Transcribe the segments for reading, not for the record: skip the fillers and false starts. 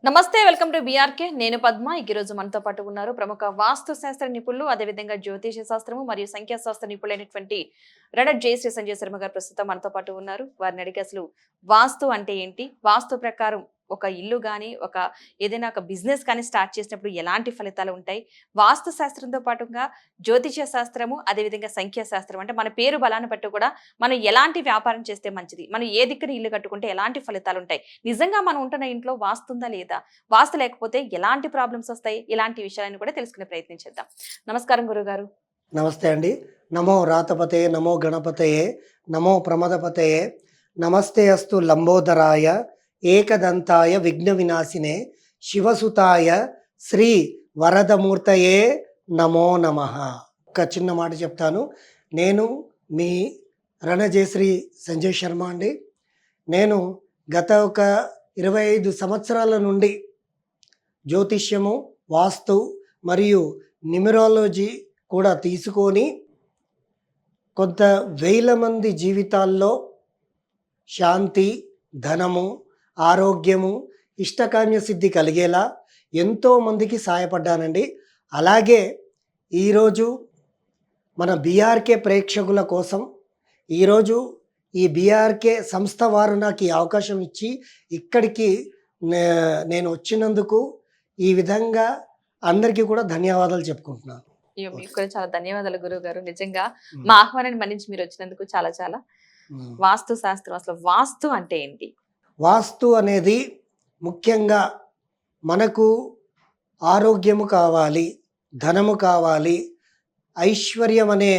నమస్తే, welcome to BRK. నేను పద్మ. ఈ రోజు మనతో పాటు ఉన్నారు ప్రముఖ వాస్తు శాస్త్ర నిపుణులు, అదేవిధంగా జ్యోతిష శాస్త్రము మరియు సంఖ్యాశాస్త్ర నిపుణులైనటువంటి రడట్ జయశ్రీ సంజయ్ శర్మ గారు ప్రస్తుతం మనతో పాటు ఉన్నారు. వారిని అడిగి అసలు వాస్తు అంటే ఏంటి, వాస్తు ప్రకారం ఒక ఇల్లు కానీ ఒక ఏదైనా ఒక బిజినెస్ కానీ స్టార్ట్ చేసినప్పుడు ఎలాంటి ఫలితాలు ఉంటాయి, వాస్తు శాస్త్రంతో పాటుగా జ్యోతిష శాస్త్రము అదేవిధంగా సంఖ్యాశాస్త్రం అంటే మన పేరు బలాన్ని బట్టి కూడా మనం ఎలాంటి వ్యాపారం చేస్తే మంచిది, మనం ఏ దిక్కున ఇల్లు కట్టుకుంటే ఎలాంటి ఫలితాలు ఉంటాయి, నిజంగా మనం ఉంటున్న ఇంట్లో వాస్తుందా లేదా, వాస్తు లేకపోతే ఎలాంటి ప్రాబ్లమ్స్ వస్తాయి, ఇలాంటి విషయాలను కూడా తెలుసుకునే ప్రయత్నం చేద్దాం. నమస్కారం గురుగారు. నమస్తే అండి. నమో రాతపతే, నమో గణపతయే, నమో ప్రమదపతయే, నమస్తే అస్తు లంబోదరాయ, ఏకదంతాయ విఘ్న వినాశినే, శివసుతాయ శ్రీ వరదమూర్తయే నమో నమః. ఒక చిన్న మాట చెప్తాను. నేను మీ రణజయశ్రీ సంజయ్ శర్మ అండి. నేను గత ఒక 25 సంవత్సరాల నుండి జ్యోతిష్యము, వాస్తు మరియు న్యూమరాలజీ కూడా తీసుకొని కొంత వేల మంది జీవితాల్లో శాంతి, ధనము, ఆరోగ్యము, ఇష్టకామ్య సిద్ధి కలిగేలా ఎంతోమందికి సహాయపడ్డానండి. అలాగే ఈరోజు మన బీఆర్కే ప్రేక్షకుల కోసం ఈరోజు ఈ బీఆర్కే సంస్థ వారు నాకు ఈ అవకాశం ఇచ్చి ఇక్కడికి నేను వచ్చినందుకు ఈ విధంగా అందరికీ కూడా ధన్యవాదాలు చెప్పుకుంటున్నాను. మీకు కూడా చాలా ధన్యవాదాలు గురువు గారు. నిజంగా మా ఆహ్వానాన్ని మన్నించి మీరు వచ్చినందుకు చాలా చాలా. వాస్తు శాస్త్రం, అసలు వాస్తు అంటే ఏంటి? వాస్తు అనేది ముఖ్యంగా మనకు ఆరోగ్యము కావాలి, ధనము కావాలి, ఐశ్వర్యం అనే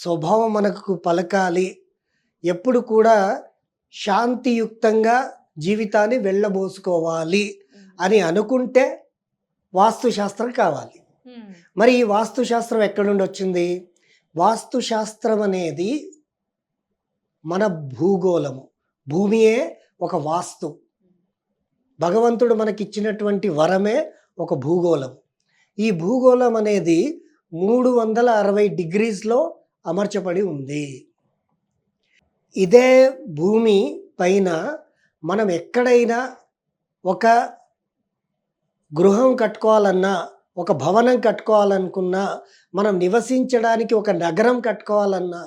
స్వభావం మనకు పలకాలి, ఎప్పుడు కూడా శాంతియుక్తంగా జీవితాన్ని వెళ్ళబోసుకోవాలి అని అనుకుంటే వాస్తుశాస్త్రం కావాలి. మరి ఈ వాస్తుశాస్త్రం ఎక్కడి నుండి వచ్చింది? వాస్తుశాస్త్రం అనేది మన భూగోళము, భూమియే ఒక వాస్తు. భగవంతుడు మనకిచ్చినటువంటి వరమే ఒక భూగోళం. ఈ భూగోళం అనేది 360 డిగ్రీస్లో అమర్చబడి ఉంది. ఇదే భూమి పైన మనం ఎక్కడైనా ఒక గృహం కట్టుకోవాలన్నా, ఒక భవనం కట్టుకోవాలనుకున్నా, మనం నివసించడానికి ఒక నగరం కట్టుకోవాలన్నా,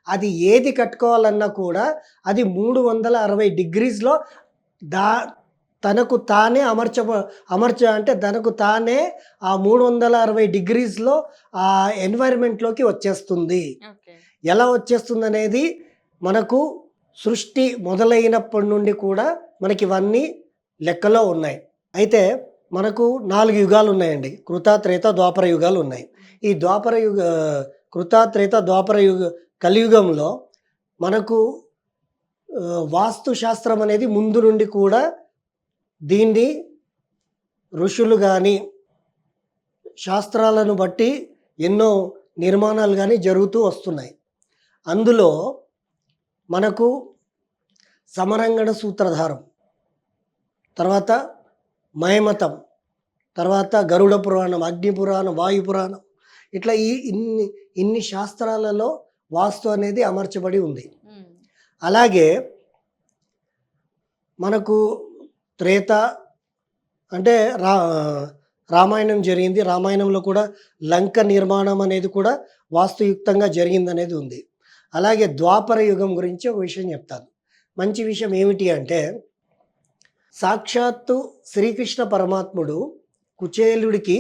అది ఏది కట్టుకోవాలన్నా కూడా అది 360 డిగ్రీస్లో తనకు తానే అంటే తనకు తానే ఆ 360 డిగ్రీస్లో ఆ ఎన్వైరన్మెంట్లోకి వచ్చేస్తుంది. ఎలా వచ్చేస్తుంది అనేది మనకు సృష్టి మొదలైనప్పటి నుండి కూడా మనకి ఇవన్నీ లెక్కలో ఉన్నాయి. అయితే మనకు 4 యుగాలు ఉన్నాయండి. కృత, త్రేత, ద్వాపర యుగాలు ఉన్నాయి. ఈ కృత, త్రేత, ద్వాపర కలియుగంలో మనకు వాస్తుశాస్త్రం అనేది ముందు నుండి కూడా దీన్ని ఋషులు కానీ శాస్త్రాలను బట్టి ఎన్నో నిర్మాణాలు కానీ జరుగుతూ వస్తున్నాయి. అందులో మనకు సమరంగణ సూత్రధారం, తర్వాత మయమతం, తర్వాత గరుడ పురాణం, అగ్ని పురాణం, వాయు పురాణం, ఇట్లా ఇన్ని శాస్త్రాలలో వాస్తు అనేది అమర్చబడి ఉంది. అలాగే మనకు త్రేత అంటే రామాయణం జరిగింది. రామాయణంలో కూడా లంక నిర్మాణం అనేది కూడా వాస్తుయుక్తంగా జరిగింది అనేది ఉంది. అలాగే ద్వాపర యుగం గురించి ఒక విషయం చెప్తాను. మంచి విషయం ఏమిటి అంటే, సాక్షాత్తు శ్రీకృష్ణ పరమాత్ముడు కుచేలుడికి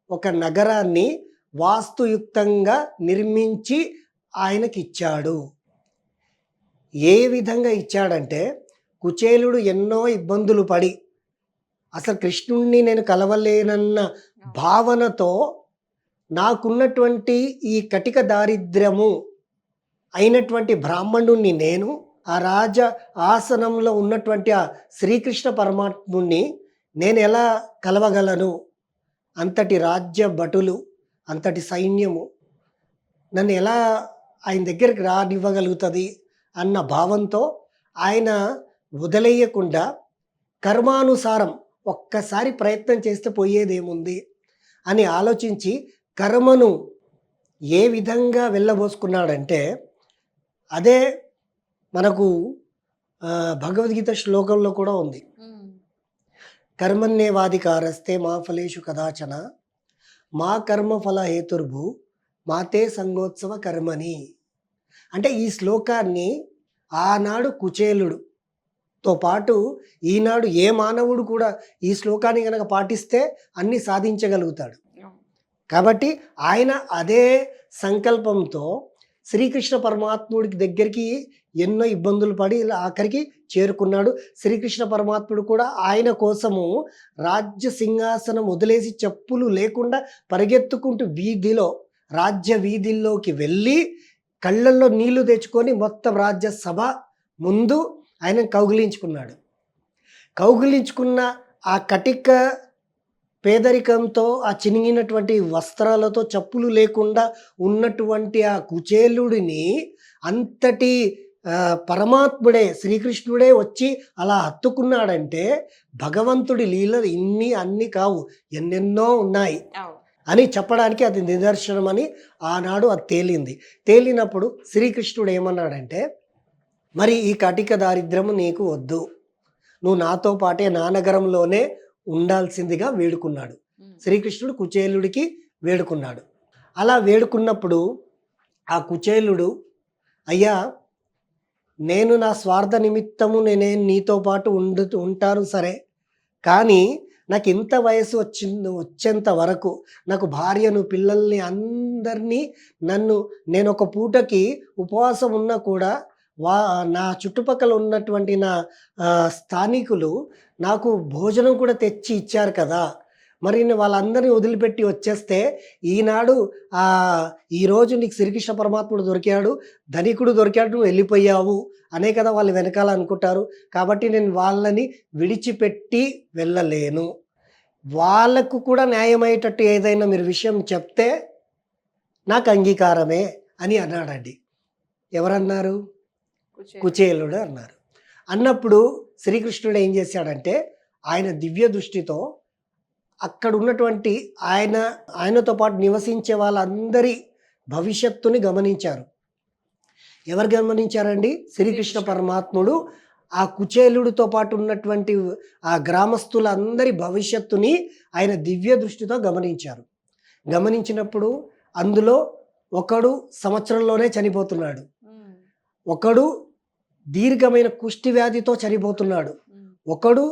ఒక నగరాన్ని వాస్తుయుక్తంగా నిర్మించి ఆయనకి ఇచ్చాడు. ఏ విధంగా ఇచ్చాడంటే, కుచేలుడు ఎన్నో ఇబ్బందులు పడి అసలు కృష్ణుణ్ణి నేను కలవలేనన్న భావనతో నాకున్నటువంటి ఈ కటిక దారిద్ర్యము అయినటువంటి బ్రాహ్మణుణ్ణి నేను ఆ రాజ ఆసనంలో ఉన్నటువంటి ఆ శ్రీకృష్ణ పరమాత్ముణ్ణి నేను ఎలా కలవగలను? అంతటి రాజ్య భటులు, అంతటి సైన్యము నన్ను ఎలా ఆయన దగ్గరికి రానివ్వగలుగుతుంది అన్న భావంతో ఆయన వదిలేయకుండా కర్మానుసారం ఒక్కసారి ప్రయత్నం చేస్తే పోయేదేముంది అని ఆలోచించి కర్మను ఏ విధంగా వెళ్ళబోసుకున్నాడంటే, అదే మనకు భగవద్గీత శ్లోకంలో కూడా ఉంది. కర్మణ్యేవాధికారస్తే మా ఫలేషు కదాచన మా కర్మఫల హేతుర్భు మాతే సంగోత్సవ కర్మని. అంటే ఈ శ్లోకాన్ని ఆనాడు కుచేలుడుతో పాటు ఈనాడు ఏ మానవుడు కూడా ఈ శ్లోకాన్ని కనుక పాటిస్తే అన్ని సాధించగలుగుతాడు. కాబట్టి ఆయన అదే సంకల్పంతో శ్రీకృష్ణ పరమాత్ముడికి దగ్గరికి ఎన్నో ఇబ్బందులు పడి ఇలా ఆఖరికి చేరుకున్నాడు. శ్రీకృష్ణ పరమాత్ముడు కూడా ఆయన కోసము రాజ్య సింహాసనం వదిలేసి చెప్పులు లేకుండా పరిగెత్తుకుంటూ రాజ్య వీధిల్లోకి వెళ్ళి కళ్ళల్లో నీళ్లు తెచ్చుకొని మొత్తం రాజ్యసభ ముందు ఆయన కౌగిలించుకున్నాడు. కౌగిలించుకున్న ఆ కటిక పేదరికంతో, ఆ చినిగినటువంటి వస్త్రాలతో, చెప్పులు లేకుండా ఉన్నటువంటి ఆ కుచేలుడిని అంతటి పరమాత్ముడే శ్రీకృష్ణుడే వచ్చి అలా హత్తుకున్నాడంటే భగవంతుడి లీలలు అన్ని కావు, ఎన్నెన్నో ఉన్నాయి అని చెప్పడానికి అది నిదర్శనం అని ఆనాడు అది తేలినప్పుడు శ్రీకృష్ణుడు ఏమన్నాడంటే, మరి ఈ కటిక దారిద్ర్యము నీకు వద్దు, నువ్వు నాతో పాటే నా నగరంలోనే ఉండాల్సిందిగా వేడుకున్నాడు. శ్రీకృష్ణుడు కుచేలుడికి వేడుకున్నాడు. అలా వేడుకున్నప్పుడు ఆ కుచేలుడు, అయ్యా నేను నా స్వార్థ నిమిత్తము నీతో పాటు ఉంటాను సరే, కానీ నాకు ఇంత వయసు వచ్చేంత వరకు నాకు భార్యను పిల్లల్ని అందరినీ నేను ఒక పూటకి ఉపవాసం ఉన్నా కూడా నా చుట్టుపక్కల ఉన్నటువంటి నా స్థానికులు నాకు భోజనం కూడా తెచ్చి ఇచ్చారు కదా, మరి వాళ్ళందరినీ వదిలిపెట్టి వచ్చేస్తే ఈరోజు నీకు శ్రీకృష్ణ పరమాత్ముడు దొరికాడు, ధనికుడు దొరికాడు, నువ్వు వెళ్ళిపోయావు అనే కదా వాళ్ళు వెనకాల అనుకుంటారు. కాబట్టి నేను వాళ్ళని విడిచిపెట్టి వెళ్ళలేను, వాళ్ళకు కూడా న్యాయమయ్యేటట్టు ఏదైనా మీరు విషయం చెప్తే నాకు అంగీకారమే అని అన్నాడండి. ఎవరన్నారు? కుచేలుడు అన్నారు. అన్నప్పుడు శ్రీకృష్ణుడు ఏం చేశాడంటే, ఆయన దివ్య దృష్టితో అక్కడ ఉన్నటువంటి ఆయనతో పాటు నివసించే వాళ్ళందరి భవిష్యత్తుని గమనించారు. ఎవరు గమనించారండి? శ్రీకృష్ణ పరమాత్ముడు ఆ కుచేలుడితో పాటు ఉన్నటువంటి ఆ గ్రామస్తులందరి భవిష్యత్తుని ఆయన దివ్య దృష్టితో గమనించారు. గమనించినప్పుడు అందులో ఒకడు సంవత్సరంలోనే చనిపోతున్నాడు, ఒకడు దీర్ఘమైన కుష్టి వ్యాధితో చనిపోతున్నాడు, ఒకడు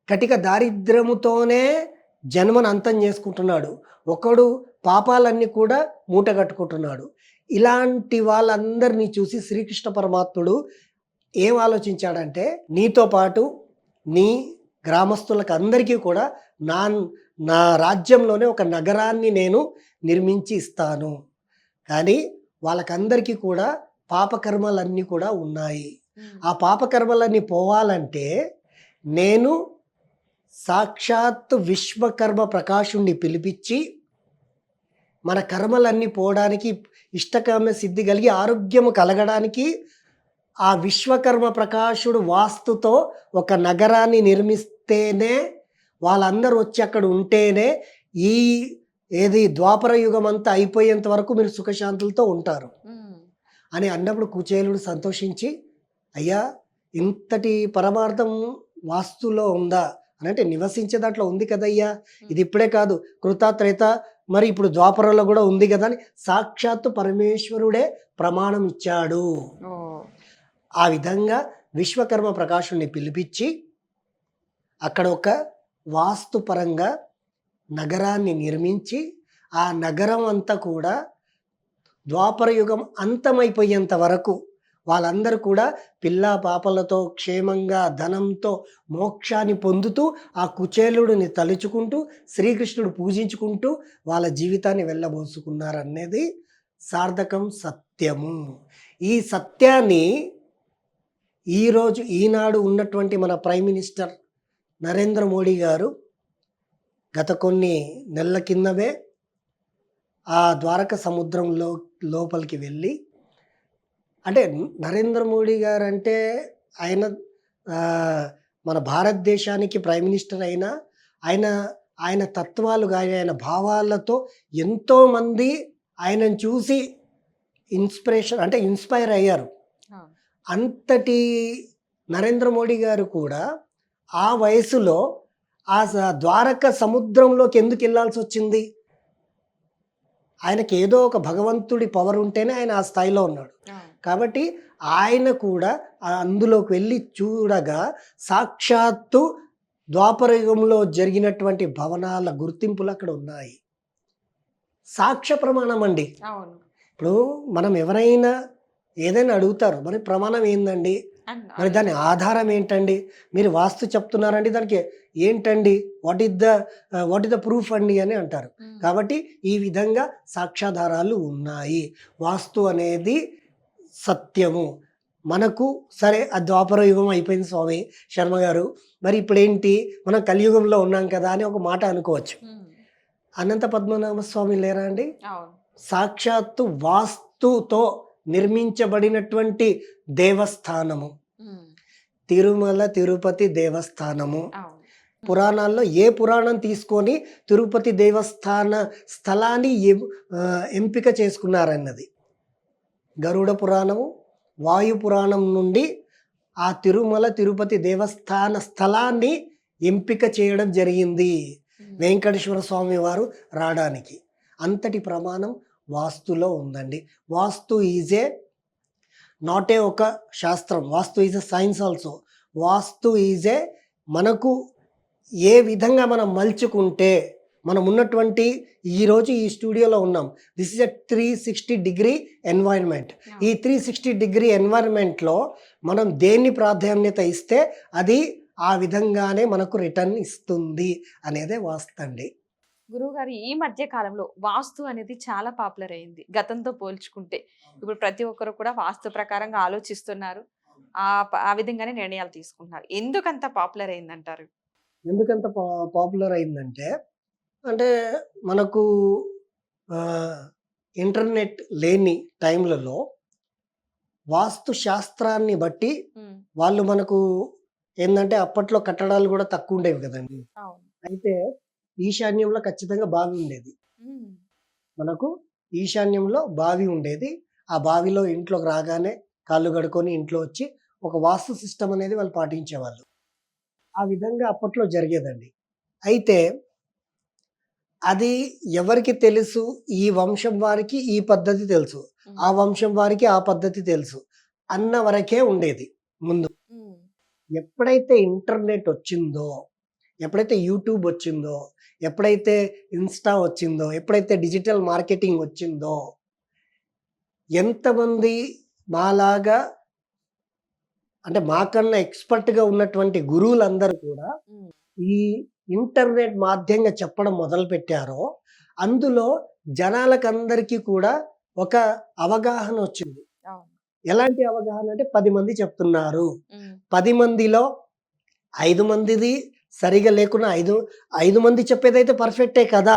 కటిక దారిద్ర్యముతోనే జన్మను అంతం చేసుకుంటున్నాడు, ఒకడు పాపాలన్నీ కూడా మూట కట్టుకుంటున్నాడు. ఇలాంటి వాళ్ళందరినీ చూసి శ్రీకృష్ణ పరమాత్ముడు ఏం ఆలోచించాడంటే, నీతో పాటు నీ గ్రామస్తులకు అందరికీ కూడా నా రాజ్యంలోనే ఒక నగరాన్ని నేను నిర్మించి ఇస్తాను, కానీ వాళ్ళకందరికీ కూడా పాపకర్మలన్నీ కూడా ఉన్నాయి. ఆ పాపకర్మలన్నీ పోవాలంటే నేను సాక్షాత్ విశ్వకర్మ ప్రకాశుణ్ణి పిలిపించి మన కర్మలన్నీ పోవడానికి, ఇష్టకామ్య సిద్ధి కలిగి ఆరోగ్యము కలగడానికి ఆ విశ్వకర్మ ప్రకాశుడు వాస్తుతో ఒక నగరాన్ని నిర్మిస్తేనే, వాళ్ళందరూ వచ్చి అక్కడ ఉంటేనే ద్వాపర యుగం అంతా అయిపోయేంత వరకు మీరు సుఖశాంతులతో ఉంటారు అని అన్నప్పుడు కుచేలుడు సంతోషించి, అయ్యా ఇంతటి పరమార్థం వాస్తులో ఉందా అని అంటే, నివసించే దాంట్లో ఉంది కదయ్యా, ఇది ఇప్పుడే కాదు కృత త్రేత మరి ఇప్పుడు ద్వాపరంలో కూడా ఉంది కదా అని సాక్షాత్తు పరమేశ్వరుడే ప్రమాణం ఇచ్చాడు. ఆ విధంగా విశ్వకర్మ ప్రకాశుని పిలిపించి అక్కడ ఒక వాస్తుపరంగా నగరాన్ని నిర్మించి, ఆ నగరం అంతా కూడా ద్వాపర యుగం అంతమైపోయేంత వరకు వాళ్ళందరూ కూడా పిల్ల పాపలతో క్షేమంగా ధనంతో మోక్షాన్ని పొందుతూ ఆ కుచేలుడిని తలుచుకుంటూ శ్రీకృష్ణుడు పూజించుకుంటూ వాళ్ళ జీవితాన్ని వెళ్ళబోసుకున్నారనేది సార్థకం, సత్యము. ఈ సత్యాన్ని ఈనాడు ఉన్నటువంటి మన ప్రైమ్ మినిస్టర్ నరేంద్ర మోడీ గారు గత కొన్ని నెలల కిందమే ఆ ద్వారక సముద్రంలో లోపలికి వెళ్ళి, అంటే నరేంద్ర మోడీ గారు అంటే ఆయన మన భారతదేశానికి ప్రైమ్ మినిస్టర్ అయినా ఆయన తత్వాలు కానీ ఆయన భావాలతో ఎంతోమంది ఆయనను చూసి ఇన్స్పైర్ అయ్యారు. అంతటి నరేంద్ర మోడీ గారు కూడా ఆ వయసులో ఆ ద్వారక సముద్రంలోకి ఎందుకు వెళ్ళాల్సి వచ్చింది? ఆయనకి ఏదో ఒక భగవంతుడి పవర్ ఉంటేనే ఆయన ఆ స్థాయిలో ఉన్నాడు. కాబట్టి ఆయన కూడా అందులోకి వెళ్ళి చూడగా సాక్షాత్తు ద్వాపరయుగంలో జరిగినటువంటి భవనాల గుర్తింపులు అక్కడ ఉన్నాయి. సాక్ష్య ప్రమాణం అండి. అవును. ఇప్పుడు మనం ఎవరైనా ఏదైనా అడుగుతారు, మరి ప్రమాణం ఏందండి, మరి దాని ఆధారం ఏంటండి, మీరు వాస్తు చెప్తున్నారండి, దానికి ఏంటండి, వాట్ ఇస్ ద ప్రూఫ్ అండి అని అంటారు. కాబట్టి ఈ విధంగా సాక్ష్యాధారాలు ఉన్నాయి. వాస్తు అనేది సత్యము. మనకు సరే ఆ ద్వాపర యుగం అయిపోయింది స్వామి శర్మ గారు, మరి ఇప్పుడేంటి మనం కలియుగంలో ఉన్నాం కదా అని ఒక మాట అనుకోవచ్చు. అనంత పద్మనాభ స్వామి లేరా అండి? సాక్షాత్తు వాస్తుతో నిర్మించబడినటువంటి దేవస్థానము తిరుమల తిరుపతి దేవస్థానము. పురాణాల్లో ఏ పురాణం తీసుకొని తిరుపతి దేవస్థాన స్థలాన్ని ఎంపిక చేసుకున్నారన్నది గరుడ పురాణము, వాయు పురాణం నుండి ఆ తిరుమల తిరుపతి దేవస్థాన స్థలాన్ని ఎంపిక చేయడం జరిగింది వెంకటేశ్వర స్వామి వారు రావడానికి. అంతటి ప్రమాణం వాస్తులో ఉందండి. వాస్తు ఈజ్ ఏ నాట్ ఏ ఒక శాస్త్రం, vastu is a science also. Vastu is a మనకు ఏ విధంగా మనం మలుచుకుంటే మనం ఉన్నటువంటి ఈరోజు ఈ స్టూడియోలో ఉన్నాం. This is a 360 degree environment. ఈ 360 డిగ్రీ ఎన్వైర్న్మెంట్లో మనం దేన్ని ప్రాధాన్యత ఇస్తే అది ఆ విధంగానే మనకు రిటర్న్ ఇస్తుంది అనేదే వాస్తు అండి. గురువుగారు, ఈ మధ్య కాలంలో వాస్తు అనేది చాలా పాపులర్ అయింది గతంతో పోల్చుకుంటే. ఇప్పుడు ప్రతి ఒక్కరు కూడా వాస్తు ప్రకారంగా ఆలోచిస్తున్నారు, ఆ విధంగానే నిర్ణయాలు తీసుకుంటున్నారు. ఎందుకంత పాపులర్ అయిందంటారు? ఎందుకంత పాపులర్ అయిందంటే, అంటే మనకు ఇంటర్నెట్ లేని టైంలలో వాస్తు శాస్త్రాన్ని బట్టి వాళ్ళు మనకు ఏంటంటే, అప్పట్లో కట్టడాలు కూడా తక్కువ ఉండేవి కదండి. అయితే ఈశాన్యంలో ఖచ్చితంగా బావి ఉండేది. మనకు ఈశాన్యంలో బావి ఉండేది. ఆ బావిలో ఇంట్లోకి రాగానే కాళ్ళు కడుక్కొని ఇంట్లో వచ్చి ఒక వాస్తు సిస్టమ్ అనేది వాళ్ళు పాటించేవాళ్ళు. ఆ విధంగా అప్పట్లో జరిగేదండి. అయితే అది ఎవరికి తెలుసు, ఈ వంశం వారికి ఈ పద్ధతి తెలుసు, ఆ వంశం వారికి ఆ పద్ధతి తెలుసు అన్న వరకే ఉండేది ముందు. ఎప్పుడైతే ఇంటర్నెట్ వచ్చిందో, ఎప్పుడైతే యూట్యూబ్ వచ్చిందో, ఎప్పుడైతే ఇన్స్టా వచ్చిందో, ఎప్పుడైతే డిజిటల్ మార్కెటింగ్ వచ్చిందో, ఎంతమంది మాలాగా అంటే మాకన్నా ఎక్స్పర్ట్గా ఉన్నటువంటి గురువులందరూ కూడా ఈ ఇంటర్నెట్ మాధ్యంగా చెప్పడం మొదలు పెట్టారో, అందులో జనాలకందరికీ కూడా ఒక అవగాహన వచ్చింది. ఎలాంటి అవగాహన అంటే 10 మంది చెప్తున్నారు, 10 మందిలో 5 మందిది సరిగా లేకున్నా 5 మంది చెప్పేదైతే పర్ఫెక్టే కదా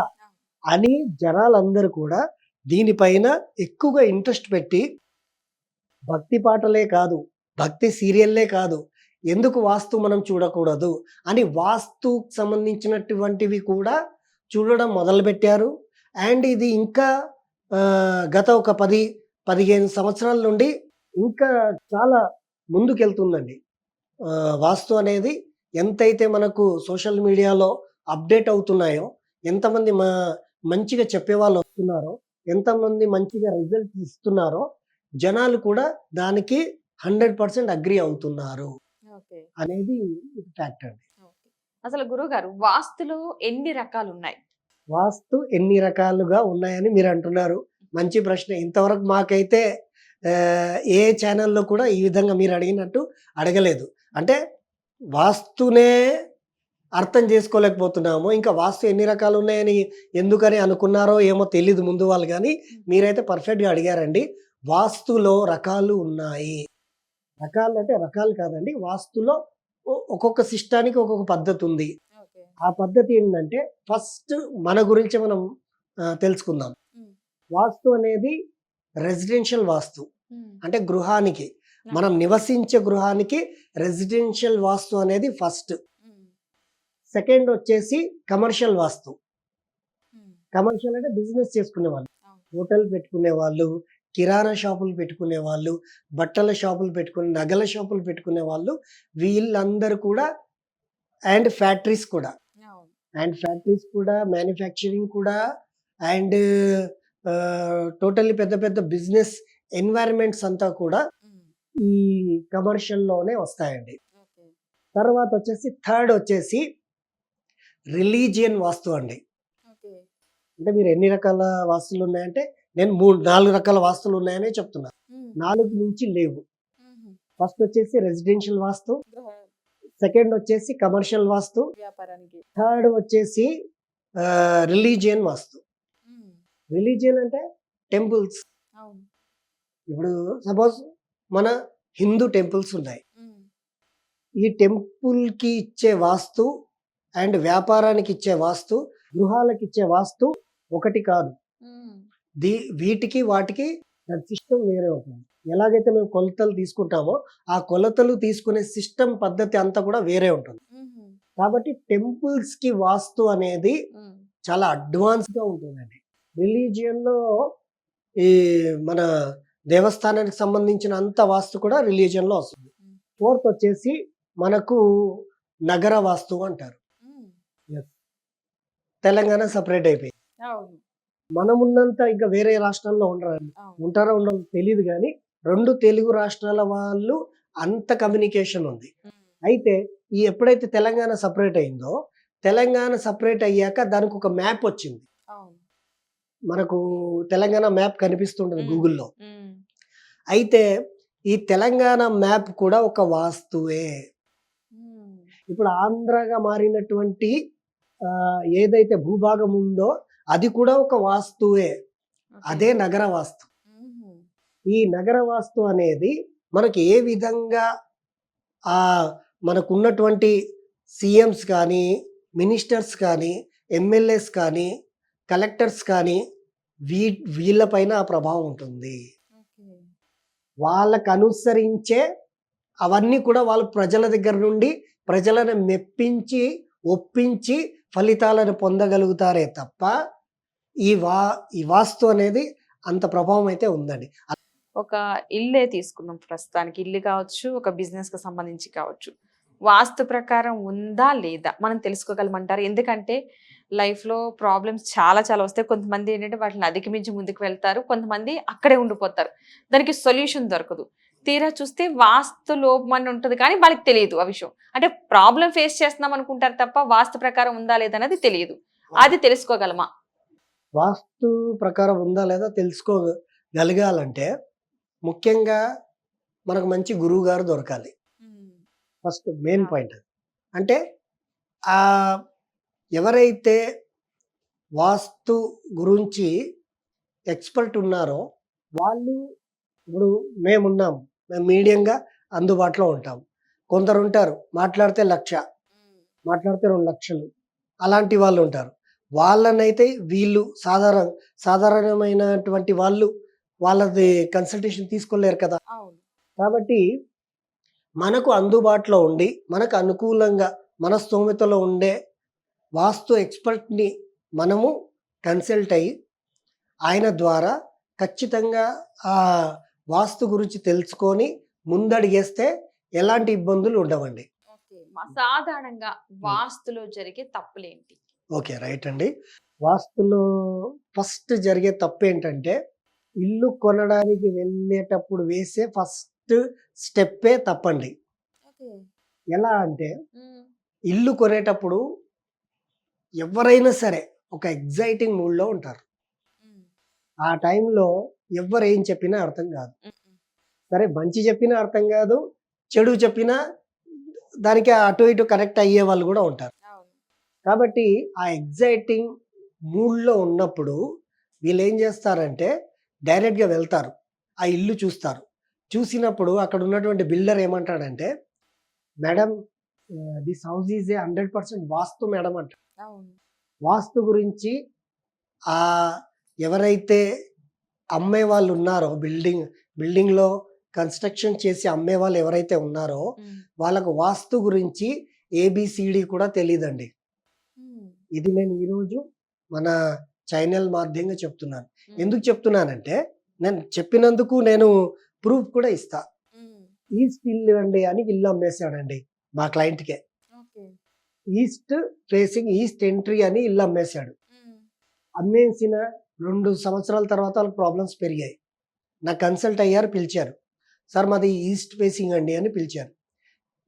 అని జనాలందరూ కూడా దీనిపైన ఎక్కువగా ఇంట్రెస్ట్ పెట్టి, భక్తి పాటలే కాదు, భక్తి సీరియల్లే కాదు, ఎందుకు వాస్తు మనం చూడకూడదు అని వాస్తుకు సంబంధించినటువంటివి కూడా చూడడం మొదలుపెట్టారు. అండ్ ఇది ఇంకా గత ఒక 10-15 సంవత్సరాల నుండి ఇంకా చాలా ముందుకెళ్తుందండి. వాస్తు అనేది ఎంతైతే మనకు సోషల్ మీడియాలో అప్డేట్ అవుతున్నాయో, ఎంతమంది మంచిగా చెప్పేవాళ్ళు వస్తున్నారో, ఎంతమంది మంచిగా రిజల్ట్ ఇస్తున్నారో, జనాలు కూడా దానికి 100% అగ్రీ అవుతున్నారు అనేది ఫ్యాక్ట్ అండి. అసలు గురువుగారు, వాస్తులో ఎన్ని రకాలు ఉన్నాయి? వాస్తు ఎన్ని రకాలుగా ఉన్నాయని మీరు అంటున్నారు. మంచి ప్రశ్న. ఇంతవరకు మాకైతే ఏ ఛానల్లో కూడా ఈ విధంగా మీరు అడిగినట్టు అడగలేదు. అంటే వాస్తునే అర్థం చేసుకోలేకపోతున్నాము. ఇంకా వాస్తు ఎన్ని రకాలు ఉన్నాయని ఎందుకని అనుకున్నారో ఏమో తెలీదు ముందు వాళ్ళు, కానీ మీరైతే పర్ఫెక్ట్గా అడిగారండి. వాస్తులో రకాలు ఉన్నాయి. రకాలు అంటే రకాలు కాదండి, వాస్తులో ఒక్కొక్క సిస్టానికి ఒక్కొక్క పద్ధతి ఉంది. ఆ పద్ధతి ఏంటంటే, ఫస్ట్ మన గురించి మనం తెలుసుకుందాం. వాస్తు అనేది రెసిడెన్షియల్ వాస్తు, అంటే గృహానికి, మనం నివసించే గృహానికి రెసిడెన్షియల్ వాస్తు అనేది ఫస్ట్. సెకండ్ వచ్చేసి కమర్షియల్ వాస్తు. కమర్షియల్ అంటే బిజినెస్ చేసుకునే వాళ్ళు, హోటల్ పెట్టుకునే వాళ్ళు, కిరాణా షాపులు పెట్టుకునే వాళ్ళు, బట్టల షాపులు పెట్టుకునే, నగల షాపులు పెట్టుకునే వాళ్ళు, వీళ్ళందరూ కూడా, అండ్ ఫ్యాక్టరీస్ కూడా, అండ్ ఫ్యాక్టరీస్ కూడా, మ్యానుఫ్యాక్చరింగ్ కూడా, అండ్ టోటల్లీ పెద్ద పెద్ద బిజినెస్ ఎన్వైరన్మెంట్స్ అంతా కూడా ఈ కమర్షియల్‌లోనే వస్తాయండి. ఓకే. తర్వాత వచ్చేసి థర్డ్ వచ్చేసి రిలీజియన్ వాస్తు అండి. ఓకే. అంటే మీరు ఎన్ని రకాల వాస్తులున్నాయంటే నేను 3, 4 రకాల వాస్తులున్నాయనే చెప్తున్నా. 4 మించి లేవు. ఫస్ట్ వచ్చేసి రెసిడెన్షియల్ వాస్తు, సెకండ్ వచ్చేసి కమర్షియల్ వాస్తు, వ్యాపారానికి. థర్డ్ వచ్చేసి రిలీజియన్ వాస్తు. రిలీజియన్ అంటే టెంపుల్స్. అవును. ఇప్పుడు సపోజ్ మన హిందూ టెంపుల్స్ ఉన్నాయి. ఈ టెంపుల్‌కి ఇచ్చే వాస్తు అండ్ వ్యాపారానికి ఇచ్చే వాస్తు, గృహాలకు ఇచ్చే వాస్తు ఒకటి కాదు. వీటికి వాటికి దాని సిస్టమ్ వేరే ఉంటుంది. ఎలాగైతే మేము కొలతలు తీసుకుంటామో ఆ కొలతలు తీసుకునే సిస్టమ్ పద్ధతి అంతా కూడా వేరే ఉంటుంది. కాబట్టి టెంపుల్స్‌కి వాస్తు అనేది చాలా అడ్వాన్స్‌గా ఉంటుందండి. రిలీజియన్‌లో ఈ మన దేవస్థానానికి సంబంధించిన అంత వాస్తు కూడా రిలీజియన్‌లో వస్తుంది. ఫోర్త్ వచ్చేసి మనకు నగర వాస్తు అంటారు. యెస్. తెలంగాణ సెపరేట్ అయిపోయింది. అవును. మనమున్నంత ఇంకా వేరే రాష్ట్రాల్లో ఉండరండి. అవును. ఉంటారో ఉండరో తెలీదు గానీ 2 తెలుగు రాష్ట్రాల వాళ్ళు అంత కమ్యూనికేషన్ ఉంది. అయితే ఎప్పుడైతే తెలంగాణ సెపరేట్ అయిందో, తెలంగాణ సెపరేట్ అయ్యాక దానికి ఒక మ్యాప్ వచ్చింది. అవును. మనకు తెలంగాణ మ్యాప్ కనిపిస్తుంటది హ్మ్. గూగుల్‌లో. అయితే ఈ తెలంగాణ మ్యాప్ కూడా ఒక వాస్తువే. ఇప్పుడు ఆంధ్రగా మారినటువంటి ఏదైతే భూభాగం ఉందో అది కూడా ఒక వాస్తువే. అదే నగర వాస్తు. ఈ నగర వాస్తు అనేది మనకి ఏ విధంగా మనకున్నటువంటి సీఎంస్ కానీ, మినిస్టర్స్ కానీ, ఎమ్మెల్యేస్ కానీ, కలెక్టర్స్ కానీ వీళ్ళపైన ఆ ప్రభావం ఉంటుంది. వాళ్ళకు అనుసరించే అవన్నీ కూడా వాళ్ళు ప్రజల దగ్గర నుండి ప్రజలను మెప్పించి, ఒప్పించి ఫలితాలను పొందగలుగుతారే తప్ప ఈ వాస్తు అనేది అంత ప్రభావం అయితే ఉందండి. ఒక ఇల్లే తీసుకుందాం ప్రస్తుతానికి. ఇల్లు కావచ్చు, ఒక బిజినెస్‌కి సంబంధించి కావచ్చు. వాస్తు ప్రకారం ఉందా? లేదా? మనం తెలుసుకోగలమంటారా? ఎందుకంటే లైఫ్‌లో ప్రాబ్లమ్స్ చాలా చాలా వస్తాయి. కొంతమంది ఏంటంటే వాటిని అధిగమించి ముందుకు వెళ్తారు. కొంతమంది అక్కడే ఉండిపోతారు. దానికి సొల్యూషన్ దొరకదు. తీరా చూస్తే వాస్తు లోపం అని ఉంటది కానీ వాళ్ళకి తెలియదు ఆ విషయం. అంటే ప్రాబ్లమ్ ఫేస్ చేస్తున్నాం అనుకుంటారు తప్ప వాస్తు ప్రకారం ఉందా? లేదా? అనేది తెలియదు. అది తెలుసుకోగలమా? వాస్తు ప్రకారం ఉందా లేదా తెలుసుకోగలగాలంటే ముఖ్యంగా మనకు మంచి గురువుగారు దొరకాలి. ఫస్ట్ మెయిన్ పాయింట్ అది. అంటే ఎవరైతే వాస్తు గురించి ఎక్స్‌పర్ట్ ఉన్నారో వాళ్ళు ఇప్పుడు మేమున్నాం. మేము మీడియంగా అందుబాటులో ఉంటాం. కొందరుంటారు మాట్లాడితే 1,00,000 మాట్లాడితే 2,00,000 అలాంటి వాళ్ళుంటారు. వాళ్ళనైతే వీళ్ళు సాధారణమైనటువంటి వాళ్ళు వాళ్ళది కన్సల్టేషన్ తీసుకోలేరు కదా! అవును. కాబట్టి మనకు అందుబాటులో ఉండి, మనకు అనుకూలంగా మన స్తోమతలో ఉండే వాస్తు ఎక్స్‌పర్ట్‌ని మనము కన్సల్ట్ అయ్యి, ఆయన ద్వారా ఖచ్చితంగా ఆ వాస్తు గురించి తెలుసుకొని ముందడుగేస్తే ఎలాంటి ఇబ్బందులు ఉండవండి. ఓకే. సాధారణంగా వాస్తులో జరిగే తప్పులేంటి? ఓకే. రైట్ అండి. వాస్తులో ఫస్ట్ జరిగే తప్పేంటంటే, ఇల్లు కొనడానికి వెళ్ళేటప్పుడు వేసే ఫస్ట్ స్టెప్పే తప్పండి. ఓకే. ఎలా అంటే, ఇల్లు కొనేటప్పుడు ఎవ్వరైనా సరే ఒక ఎక్సైటింగ్ మూడ్‌లో ఉంటారు. ఆ టైంలో ఎవ్వరు ఏం చెప్పినా అర్థం కాదు. సరే మంచి చెప్పినా అర్థం కాదు, చెడు చెప్పినా దానికి అటు ఇటు కనెక్ట్ అయ్యేవాళ్ళు కూడా ఉంటారు. అవును. కాబట్టి ఆ ఎక్సైటింగ్ మూడ్‌లో ఉన్నప్పుడు వీళ్ళేం చేస్తారంటే డైరెక్ట్‌గా వెళ్తారు. ఆ ఇల్లు చూస్తారు. చూసినప్పుడు అక్కడ ఉన్నటువంటి బిల్డర్ ఏమంటాడంటే, "madam this house is a 100% vastu madam" అంటాడు. అవును. వాస్తు గురించి ఎవరైతే అమ్మేవాళ్ళు ఉన్నారో బిల్డింగ్‌లో కన్‌స్ట్రక్షన్ చేసి అమ్మేవాళ్ళు ఎవరైతే ఉన్నారో వాళ్ళకు వాస్తు గురించి ఏబీసీడీ కూడా తెలీదండి. ఇది నేను ఈరోజు మన ఛానల్ మాధ్యంగా చెప్తున్నాను. ఎందుకు చెప్తున్నానంటే నేను చెప్పినందుకు నేను ప్రూఫ్ కూడా ఇస్తా. ఈస్ట్ ఇల్లు అండి అని ఇల్లు అమ్మేసాడండి మా క్లయింట్‌కే. Okay. East facing east entry అని ఇల్లు అమ్మేశాడు. అమ్మేసిన 2 సంవత్సరాల తర్వాత వాళ్ళకి ప్రాబ్లమ్స్ పెరిగాయి. నాకు కన్సల్ట్ అయ్యారు, పిలిచారు. సార్ మాది ఈస్ట్ ఫేసింగ్ అండి అని పిలిచారు.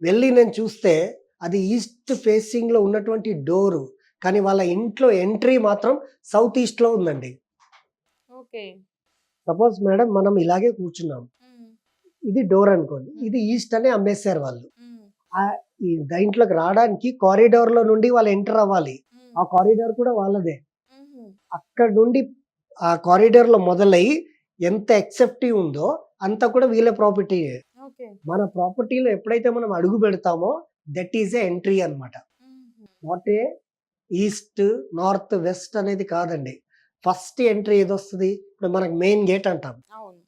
వెళ్ళి నేను చూస్తే అది ఈస్ట్ ఫేసింగ్‌లో ఉన్నటువంటి డోరు. కానీ వాళ్ళ ఇంట్లో ఎంట్రీ మాత్రం సౌత్ ఈస్ట్‌లో ఉందండి. ఓకే. సపోజ్ మేడం మనం ఇలాగే కూర్చున్నాం. ఇది డోర్ అనుకోండి. ఇది ఈస్ట్ అని అమ్మేశారు వాళ్ళు. ఈ దాంట్లోకి రావడానికి కారిడార్‌లో నుండి వాళ్ళు ఎంటర్ అవ్వాలి. ఆ కారిడార్ కూడా వాళ్ళదే. అక్కడ నుండి ఆ కారిడార్‌లో మొదలై ఎంత ఎక్సెప్టివ్ ఉందో అంతా కూడా వీళ్ళ ప్రాపర్టీయే. ఓకే. మన ప్రాపర్టీలో ఎప్పుడైతే మనం అడుగు పెడతామో దట్ ఈస్ ఏ ఎంట్రీ అన్నమాట. Not a east, north, west అనేది కాదండి. ఫస్ట్ ఎంట్రీ ఏదొస్తది? ఇప్పుడు మనకు మెయిన్ గేట్ అంటాం. అవును.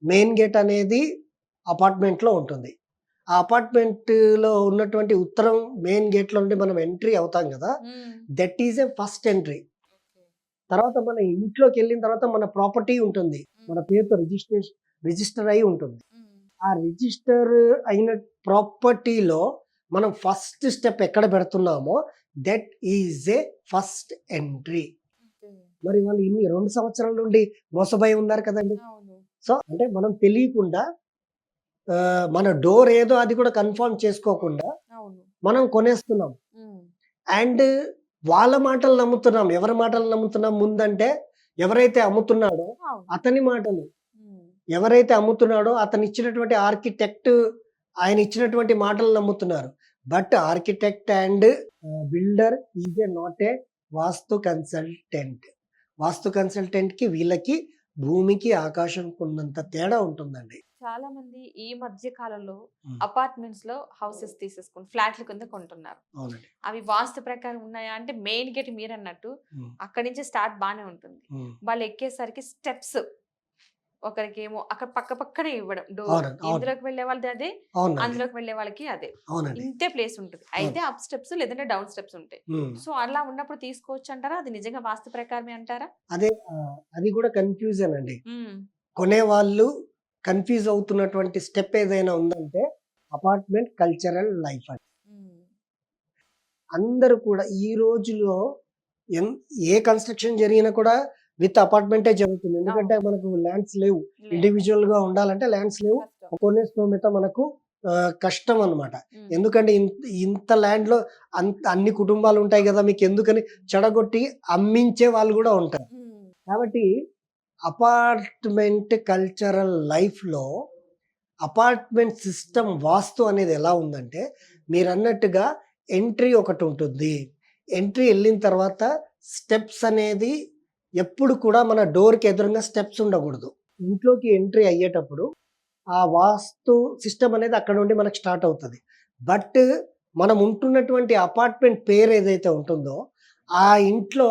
మెయిన్ గేట్ అనేది అపార్ట్మెంట్‌లో ఉంటుంది. ఆ అపార్ట్మెంట్‌లో ఉన్నటువంటి ఉత్తరం మెయిన్ గేట్‌లో నుండి మనం ఎంట్రీ అవుతాం గదా! That is A first entry. తర్వాత మన ఇంట్లోకెళ్ళిన తర్వాత మన ప్రాపర్టీ ఉంటుంది. మన పేరుతో రిజిస్టర్ అయ్యి ఉంటుంది. ఆ రిజిస్టర్ అయిన ప్రాపర్టీలో మనం ఫస్ట్ స్టెప్ ఎక్కడ పెడుతున్నామో that is a first entry. మరి వాళ్ళు ఇన్ని 2 సంవత్సరాల నుండి మోసపోయి ఉన్నారు కదండీ! అవును. సో, అంటే మనం తెలియకుండా మన డోర్ ఏదో అది కూడా కన్ఫర్మ్ చేసుకోకుండా అవును. మనం కొనేస్తున్నాం. అండ్ వాళ్ళ మాటలు నమ్ముతున్నాం. ఎవరి మాటలు నమ్ముతున్నాం ముందంటే ఎవరైతే అమ్ముతున్నాడో అవును. అతని మాటలు. ఎవరైతే అమ్ముతున్నాడో అతను ఇచ్చినటువంటి ఆర్కిటెక్ట్ ఆయన ఇచ్చినటువంటి మాటలు నమ్ముతున్నారు. But architect and builder is a not a vastu consultant. Vastu కన్సల్టెంట్‌కి వీళ్ళకి భూమికి ఆకాశంకి ఉన్నంత తేడా ఉంటుందండి. చాలా మంది ఈ మధ్య కాలంలో హ్మ్. అపార్ట్మెంట్స్ లో హౌసెస్ తీసేసుకుని ఫ్లాట్ల కింద కొంటున్నారు. అవునండి. అవి వాస్తు ప్రకారం ఉన్నాయా అంటే మెయిన్ గేట్ మీరు అన్నట్టు హ్మ్. అక్కడి నుంచి స్టార్ట్ బానే ఉంటుంది. హ్మ్. వాళ్ళు ఎక్కేసరికి స్టెప్స్ ఒకరికేమో అక్కడ పక్క పక్కనే ఇవ్వడం డోర్. అవునండి. అవును. ఇందులోకి వెళ్ళే వాళ్ళది అదే, అవునండి. అందులోకి వెళ్ళే వాళ్ళకి అదే. అవునండి. ఇంతే ప్లేస్ ఉంటుంది. అయితే అప్ స్టెప్స్ లేదంటే డౌన్ స్టెప్స్ ఉంటాయి. హ్మ్. సో అలా ఉన్నప్పుడు తీసుకోవచ్చు అంటారా? అది నిజంగా వాస్తు ప్రకారమే అంటారా? అదే అది కూడా కన్‌ఫ్యూజన్ అండి. హ్మ్. కొనేవాళ్ళు కన్‌ఫ్యూజ్ అవుతున్నటువంటి స్టెప్ ఏదైనా ఉందంటే అపార్ట్మెంట్ కల్చరల్ లైఫ్ అండి. హ్మ్. అందరూ కూడా ఈ రోజుల్లో ఎన్ ఏ కన్‌స్ట్రక్షన్ జరిగినా కూడా విత్ అపార్ట్‌మెంటే జరుగుతుంది. ఎందుకంటే అవును. మనకు ల్యాండ్స్ లేవు. లేదు. ఇండివిడ్యువల్‌గా ఉండాలంటే ల్యాండ్స్ లేవు. కష్టం. కొనే స్తోమత మనకు కష్టం అన్నమాట. హ్మ్. ఎందుకంటే ఇంత ల్యాండ్‌లో అన్ని కుటుంబాలు ఉంటాయి గదా! మీకెందుకని చెడగొట్టి అమ్మించే వాళ్ళు గూడా ఉంటారు. హ్మ్. కాబట్టి అపార్ట్మెంట్ కల్చరల్ లైఫ్‌లో అపార్ట్మెంట్ సిస్టమ్ వాస్తు అనేది ఎలా ఉందంటే మీరన్నట్టుగా ఎంట్రీ ఒకటుంటుంది. ఎంట్రీ ఎళ్ళిన తర్వాత స్టెప్స్ అనేది ఎప్పుడు కూడా మన డోర్‌కి ఎదురుంగా స్టెప్స్ ఉండకూడదు. ఇంట్లోకి ఎంట్రీ అయ్యేటప్పుడు ఆ వాస్తు సిస్టమ్ అనేది అక్కడ నుండి మనకు స్టార్ట్ అవుతది. బట్ మనం ఉంటున్నటువంటి అపార్ట్మెంట్ పేరు ఏదైతే ఉంటుందో, ఆ ఇంట్లో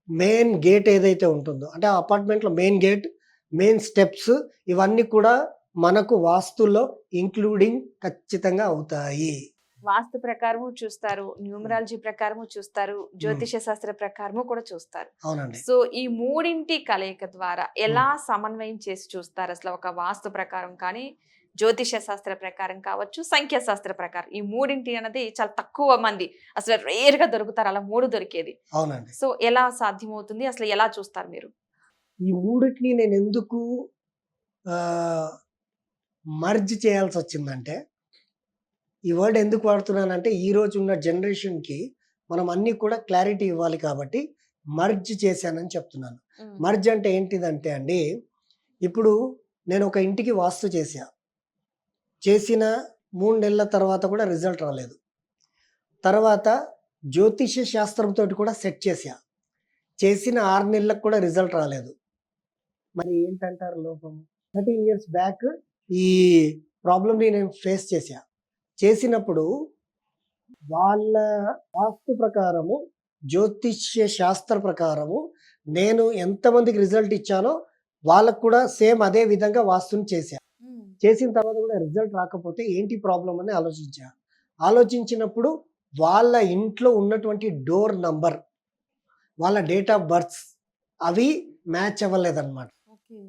మెయిన్ గేట్ ఏదైతే ఉంటుందో, అంటే ఆ అపార్ట్మెంట్‌లో మెయిన్ గేట్, మెయిన్ స్టెప్స్ ఇవన్నీ కూడా మనకు వాస్తులో ఇంక్లూడింగ్ ఖచ్చితంగా అవుతాయి. వాస్తు ప్రకారము చూస్తారు. న్యూమరాలజీ ప్రకారము చూస్తారు. హ్మ్. జ్యోతిష శాస్త్ర ప్రకారము కూడా చూస్తారు. అవునండి. సో, ఈ మూడింటి కలయిక ద్వారా హ్మ్. ఎలా సమన్వయం చేసి చూస్తారు? అసలు ఒక వాస్తు ప్రకారం కానీ, జ్యోతిష శాస్త్ర ప్రకారం కావచ్చు, సంఖ్యా శాస్త్ర ప్రకారం. ఈ మూడింటి అన్నది చాలా తక్కువ మంది అసలు రేర్‌గా దొరుకుతారు. అలా 3 దొరికేది. అవునండి. సో, ఎలా సాధ్యమవుతుంది? అసలు ఎలా చూస్తారు మీరు? ఈ మూడిటిని నేనెందుకు ఆహ్, మర్జ్ చేయాల్సొచ్చిందంటే, ఈ వర్డ్ ఎందుకు వాడుతున్నానంటే, ఈ రోజున్న జనరేషన్‌కి మనం అన్నీ కూడా క్లారిటీ ఇవ్వాలి కాబట్టి, మర్జ్ చేశానని చెప్తున్నాను. హ్మ్. మర్జ్ అంటే ఏంటిదంటే అండి, ఇప్పుడు నేను ఒక ఇంటికి వాస్తు చేశా. చేసిన 3 నెలల తర్వాత కూడా రిజల్ట్ రాలేదు. తర్వాత జ్యోతిష్య శాస్త్రంతోటి కూడా సెట్ చేశా. చేసిన 6 నెలలకు కూడా రిజల్ట్ రాలేదు. మరి ఏంటంటారు లోపం? 13 ఇయర్స్ బ్యాక్ ఈ ప్రాబ్లమ్‌ని నేను ఫేస్ చేశా. చేసినప్పుడు వాళ్ళ వాస్తు ప్రకారము, జ్యోతిష్య శాస్త్ర ప్రకారము నేను ఎంతమందికి రిజల్ట్ ఇచ్చానో వాళ్ళకి కూడా సేమ్ అదే విధంగా వాస్తుని చేశా. హ్మ్. చేసిన తర్వాత కూడా రిజల్ట్ రాకపోతే ఏంటి ప్రాబ్లమ్ అని ఆలోచించా. ఆలోచించినప్పుడు వాళ్ళ ఇంట్లో ఉన్నటువంటి డోర్ నంబర్, వాళ్ళ డేట్ ఆఫ్ బర్త్స్ అవి మ్యాచ్ అవ్వలేదన్నమాట. ఓకే.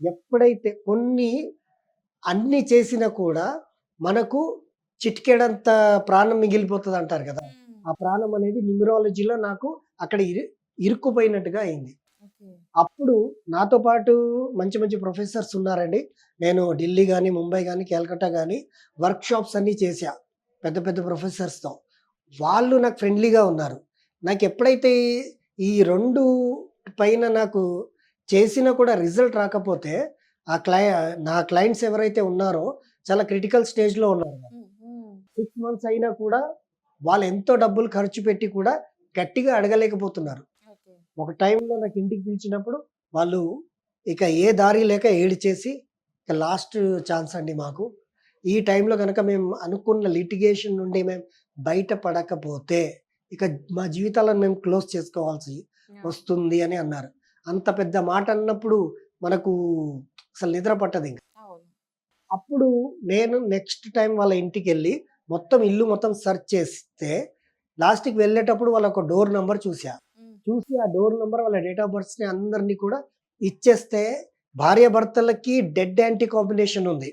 ఎప్పుడైతే అన్ని చేసినా కూడా మనకు చిటికెడంత ప్రాణం మిగిలిపోతది అంటారు కదా! ఆ ప్రాణం అనేది న్యూమరాలజీలో నాకు అక్కడ ఇరుక్కుపోయినట్టుగా అయింది. అప్పుడు నాతో పాటు మంచి మంచి ప్రొఫెసర్స్ ఉన్నారండి. నేను ఢిల్లీ గాని, ముంబై గాని, కలకత్తా గాని వర్క్‌షాప్స్ అన్నీ చేశా. పెద్ద పెద్ద ప్రొఫెసర్స్‌తో. వాళ్ళు నాకు ఫ్రెండ్లీగా ఉన్నారు. నాకెప్పుడైతే ఈ 2 పైన నాకు చేసినా కూడా రిజల్ట్ రాకపోతే ఆ నా క్లయింట్స్ ఎవరైతే ఉన్నారో చాలా క్రిటికల్ స్టేజ్‌లో ఉన్నారు. 6 మంత్స్ అయినా కూడా వాళ్ళు ఎంతో డబ్బులు ఖర్చు పెట్టి కూడా గట్టిగా అడగలేకపోతున్నారు. ఒక టైంలో నాకు ఇంటికి పిలిచినప్పుడు వాళ్ళు ఇక ఏ దారి లేక ఏడిచేసి ఇక లాస్ట్ ఛాన్స్ అండి మాకు. ఈ టైంలో గనక మేము అనుకున్న లిటిగేషన్ నుండి మేము బయట పడకపోతే ఇక మా జీవితాలను మేము క్లోజ్ చేసుకోవాల్సి వస్తుంది అని అన్నారు. అంత పెద్ద మాట అన్నప్పుడు మనకు అసలు నిద్ర పట్టదింక. అప్పుడు నేను నెక్స్ట్ టైం వాళ్ళ ఇంటికెళ్ళి మొత్తం ఇల్లు మొత్తం సెర్చ్ చేస్తే లాస్ట్‌కి వెళ్ళేటప్పుడు వాళ్ళ ఒక డోర్ నంబర్ చూసా. చూసి ఆ డోర్ నంబర్ వాళ్ళ డేట్ ఆఫ్ బర్త్స్‌ని అందరిని కూడా ఇచ్చేస్తే భార్యాభర్తలకి డెడ్ యాంటీ కాంబినేషన్ ఉంది.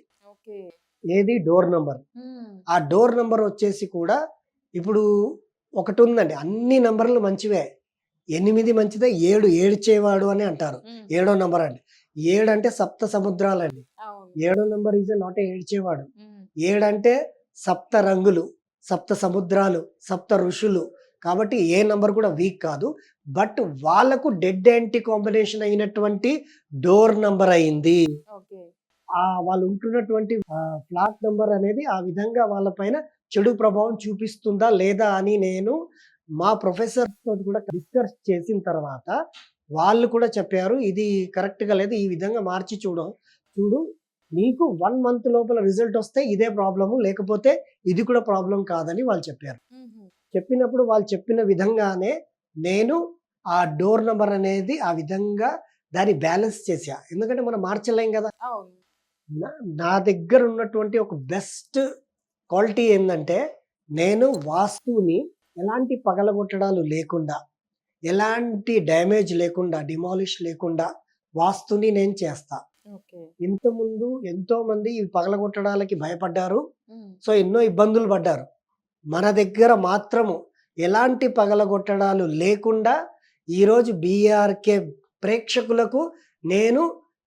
ఏది డోర్ నంబర్. ఆ డోర్ నంబర్ వచ్చేసి కూడా ఇప్పుడు ఒకటుందండి. అన్ని నంబర్‌లు మంచివే. 8 మంచిదే, 7 ఏడ్చేవాడు అని అంటారు. ఏడో నంబర్ అండి. 7 అంటే సప్త సముద్రాలండి. ఏడో నంబర్ ఈజ్ నాట్ ఏ ఏడ్చేవాడు. 7 అంటే సప్త రంగులు, సప్త సముద్రాలు, సప్త ఋషులు. కాబట్టి ఏ నంబర్ కూడా వీక్ కాదు. బట్ వాళ్ళకు డెడ్ యాంటీ కాంబినేషన్ అయినటువంటి డోర్ నంబర్ అయింది. వాళ్ళు ఉంటున్నటువంటి ఫ్లాట్ నంబర్ అనేది ఆ విధంగా వాళ్ళ పైన చెడు ప్రభావం చూపిస్తుందా లేదా అని నేను మా ప్రొఫెసర్స్ తోటి కూడా డిస్కస్ చేసిన తర్వాత వాళ్ళు కూడా చెప్పారు, ఇది కరెక్ట్‌గా లేదు. ఈ విధంగా మార్చి చూడు నీకు 1 మంత్ లోపల రిజల్ట్ వస్తే ఇదే ప్రాబ్లము. లేకపోతే ఇది కూడా ప్రాబ్లమ్ కాదని వాళ్ళు చెప్పారు. చెప్పినప్పుడు వాళ్ళు చెప్పిన విధంగానే నేను ఆ డోర్ నంబర్ అనేది ఆ విధంగా దాన్ని బ్యాలెన్స్ చేశా. ఎందుకంటే మనం మార్చలేం గదా! నా దగ్గర ఉన్నటువంటి ఒక బెస్ట్ క్వాలిటీ ఏందంటే, నేను వాస్తుని ఎలాంటి పగలగొట్టడాలు లేకుండా, ఎలాంటి డ్యామేజ్ లేకుండా, డిమాలిష్ లేకుండా వాస్తుని నేను చేస్తా. ఇంతకుముందు ఎంతోమంది ఈ పగలగొట్టడాలకి భయపడ్డారు. సో, ఎన్నో ఇబ్బందులు పడ్డారు. మన దగ్గర మాత్రము ఎలాంటి పగలగొట్టడాలు లేకుండా ఈరోజు బీఆర్‌కే ప్రేక్షకులకు నేను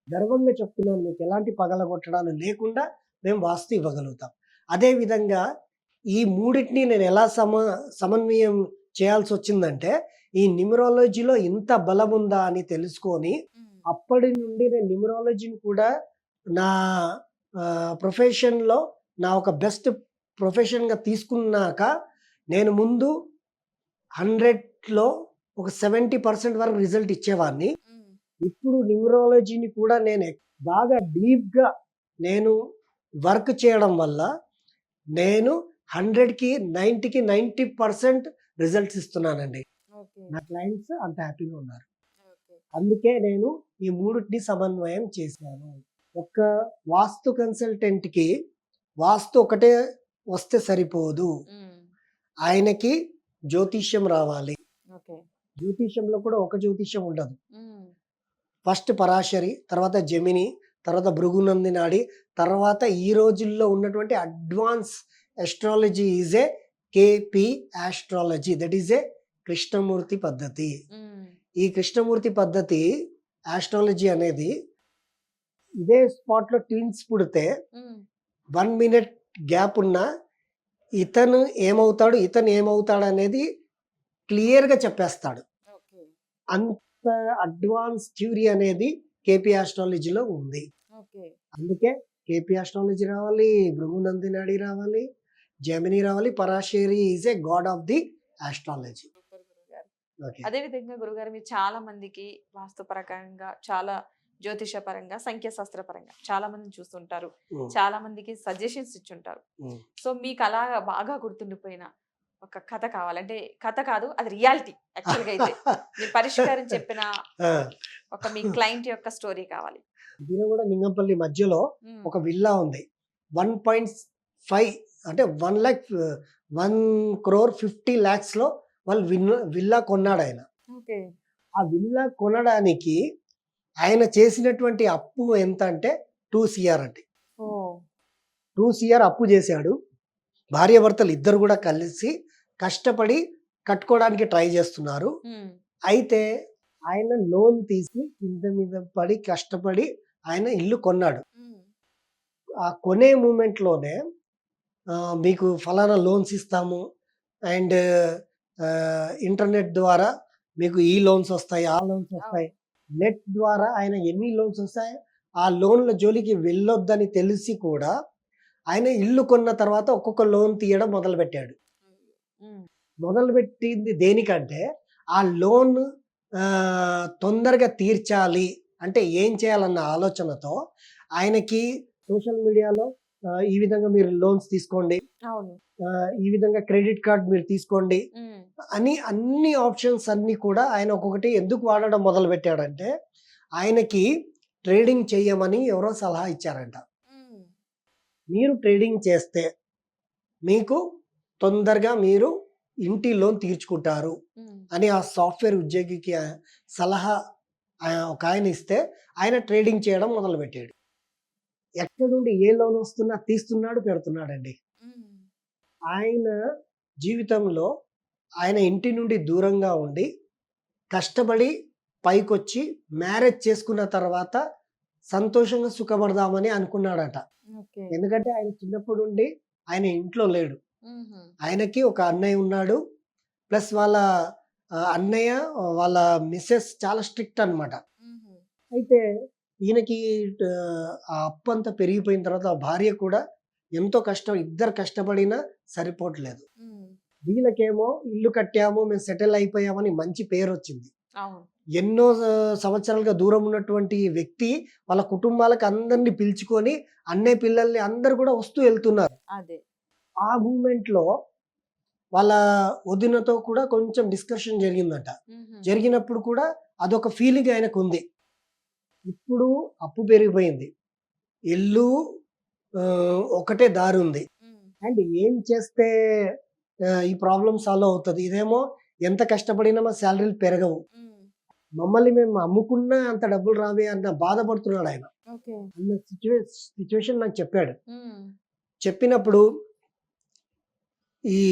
గర్వంగా చెప్తున్నాను. మీకు ఎలాంటి పగలగొట్టడాలు లేకుండా మేము వాస్తు ఇవ్వగలుగుతాం. అదే విధంగా ఈ మూడిటిని నేను ఎలా సమన్వయం చేయాల్సొచ్చిందంటే, ఈ న్యూమరాలజీలో ఇంత బలముందా అని తెలుసుకొని, అప్పటి నుండి నేను న్యూమరాలజీని కూడా నా ప్రొఫెషన్‌లో నా ఒక బెస్ట్ ప్రొఫెషన్‌గా తీసుకున్నాక, నేను ముందు 100లో ఒక 70% వరకు రిజల్ట్ ఇచ్చేవాడిని. ఇప్పుడు న్యూమరాలజీని కూడా నేను బాగా డీప్‌గా నేను వర్క్ చేయడం వల్ల నేను 100కి 90కి 90% రిజల్ట్స్ ఇస్తున్నానండి. నా క్లయింట్స్ అంత హ్యాపీగా ఉన్నారు. అందుకే నేను ఈ మూడిటిని సమన్వయం చేశాను. ఒక వాస్తు కన్సల్టెంట్‌కి వాస్తు ఒకటే వస్తే సరిపోదు. ఆయనకి జ్యోతిష్యం రావాలి. జ్యోతిష్యంలో కూడా ఒక జ్యోతిష్యం ఉండదు. ఫస్ట్ పరాశరి, తర్వాత జెమిని, తర్వాత భృగునంది నాడి, తర్వాత ఈ రోజుల్లో ఉన్నటువంటి advance astrology is a KP astrology. That is ఏ కృష్ణమూర్తి పద్ధతి. ఈ కృష్ణమూర్తి పద్ధతి ఆస్ట్రాలజీ అనేది ఇదే స్పాట్‌లో ట్విన్స్ పుడితే 1 మినిట్ గ్యాప్ ఉన్నా ఇతను ఏమవుతాడనేది క్లియర్‌గా చెప్పేస్తాడు. అంత అడ్వాన్స్ థియరీ అనేది కేపీ ఆస్ట్రాలజీలో ఉంది. అందుకే కేపీ ఆస్ట్రాలజీ రావాలి, భృగునంది నాడి రావాలి, జెమిని రావాలి, Parashari is a god of the astrology. అదే విధంగా గురుగారు మీరు చాలా మందికి వాస్తు పరంగా, చాలా జ్యోతిష పరంగా, సంఖ్యాశాస్త్ర పరంగా చాలా మందిని చూస్తుంటారు. చాలా మందికి సజెషన్స్ ఇచ్చుంటారు. సో మీకు అలాగా బాగా గుర్తుండిపోయిన ఒక కథ కావాలి. అంటే కథ కాదు, అది రియాలిటీ యాక్చువల్‌గా అయితే. మీరు పరిష్కారం చెప్పిన ఒక మీ క్లయింట్ యొక్క స్టోరీ కావాలి. దీని కూడా లింగంపల్లి మధ్యలో ఒక విల్లా ఉంది. 1.5 అంటే 1,50,00,000 లాక్స్‌లో వాళ్ళు విల్లా కొన్నాడాయన. ఆ విల్లా కొనడానికి ఆయన చేసినటువంటి అప్పు ఎంత అంటే 2 CR అండి. 2 CR అప్పు చేశాడు. భార్యాభర్తలు ఇద్దరు కూడా కలిసి కష్టపడి కట్టుకోవడానికి ట్రై చేస్తున్నారు. ఉమ్, అయితే ఆయన లోన్ తీసి కింద మీద పడి కష్టపడి ఆయన ఇల్లు కొన్నాడు. ఉమ్, ఆ కొనే మూమెంట్‌లోనే మీకు ఫలానా లోన్స్ ఇస్తాము అండ్ ఇంటర్నెట్ ద్వారా మీకు ఈ లోన్స్ వస్తాయి, ఆ లోన్స్ వస్తాయి. అవును. నెట్ ద్వారా ఆయన ఎన్ని లోన్స్ వస్తాయి, ఆ లోన్‌ల జోలికి వెళ్ళొద్దని తెలిసి కూడా ఆయన ఇల్లు కొన్న తర్వాత ఒక్కొక్క లోన్ తీయడం మొదలుపెట్టాడు. ఉమ్, మొదలుపెట్టింది దేనికంటే, ఆ లోన్ తొందరగా తీర్చాలి అంటే ఏం చేయాలన్న ఆలోచనతో ఆయనకి సోషల్ మీడియాలో ఈ విధంగా మీరు లోన్స్ తీసుకోండి. అవును. ఈ విధంగా క్రెడిట్ కార్డ్ మీరు తీసుకోండి ఉమ్, అని అన్ని ఆప్షన్స్ అన్నీ కూడా ఆయన ఒక్కొక్కటి ఎందుకు వాడడం మొదలుపెట్టాడంటే, ఆయనకి ట్రేడింగ్ చెయ్యమని ఎవరో సలహా ఇచ్చారంట. ఉమ్, మీరు ట్రేడింగ్ చేస్తే మీకు తొందరగా మీరు ఇంటి లోన్ తీర్చుకుంటారు ఉమ్, అని ఆ సాఫ్ట్‌వేర్ ఉద్యోగికి సలహా ఒకాయన ఇస్తే ఆయన ట్రేడింగ్ చేయడం మొదలుపెట్టాడు. ఎక్కడి నుండి ఏ లోన్ వస్తున్నా తీస్తున్నాడు, పెడుతున్నాడండి. ఉమ్, ఆయన జీవితంలో ఆయన ఇంటి నుండి దూరంగా ఉండి, కష్టపడి పైకొచ్చి మ్యారేజ్ చేసుకున్న తర్వాత సంతోషంగా సుఖపడదామని అనుకున్నాడట. ఓకే. ఎందుకంటే ఆయన చిన్నప్పటి నుండి ఆయన ఇంట్లో లేడు. ఉహు, ఆయనకి ఒక అన్నయ్య ఉన్నాడు. ప్లస్ వాళ్ళ అన్నయ్య వాళ్ళ మిసెస్ చాలా స్ట్రిక్ట్ అన్నమాట. ఉహు, అయితే ఈయనకి ఆ అప్పంతా పెరిగిపోయిన తర్వాత ఆ భార్య కూడా ఎంతో కష్టం, ఇద్దరు కష్టపడినా సరిపోవట్లేదు. ఉమ్, వీళ్ళకేమో ఇల్లు కట్టాము, మేము సెటిల్ అయిపోయామని మంచి పేరొచ్చింది. అవును. ఎన్నో సంవత్సరాలుగా దూరం ఉన్నటువంటి వ్యక్తి వాళ్ళ కుటుంబాలకు అందరిని పిలుచుకొని అన్నయ్య పిల్లల్ని అందరూ కూడా వస్తూ వెళ్తున్నారు. అదే. ఆ మూమెంట్‌లో వాళ్ళ వదినతో కూడా కొంచెం డిస్కషన్ జరిగిందట. ఉహు, జరిగినప్పుడు కూడా అదొక ఫీలింగ్ ఆయనకుంది. ఇప్పుడు అప్పు పెరిగిపోయింది. ఇల్లు ఒకటే దారుంది. ఉమ్, అండ్ ఏం చేస్తే ఈ ప్రాబ్లమ్ సాల్వ్ అవుతది? ఇదేమో ఎంత కష్టపడినా మా సాలరీలు పెరగవు. ఉమ్, మమ్మల్ని మేము అమ్ముకున్నా అంత డబ్బులు రావే అన్న బాధపడుతున్నాడాయన. ఓకే. అన్న సిట్యుయేషన్ నాకు చెప్పాడు. ఉమ్, చెప్పినప్పుడు ఈ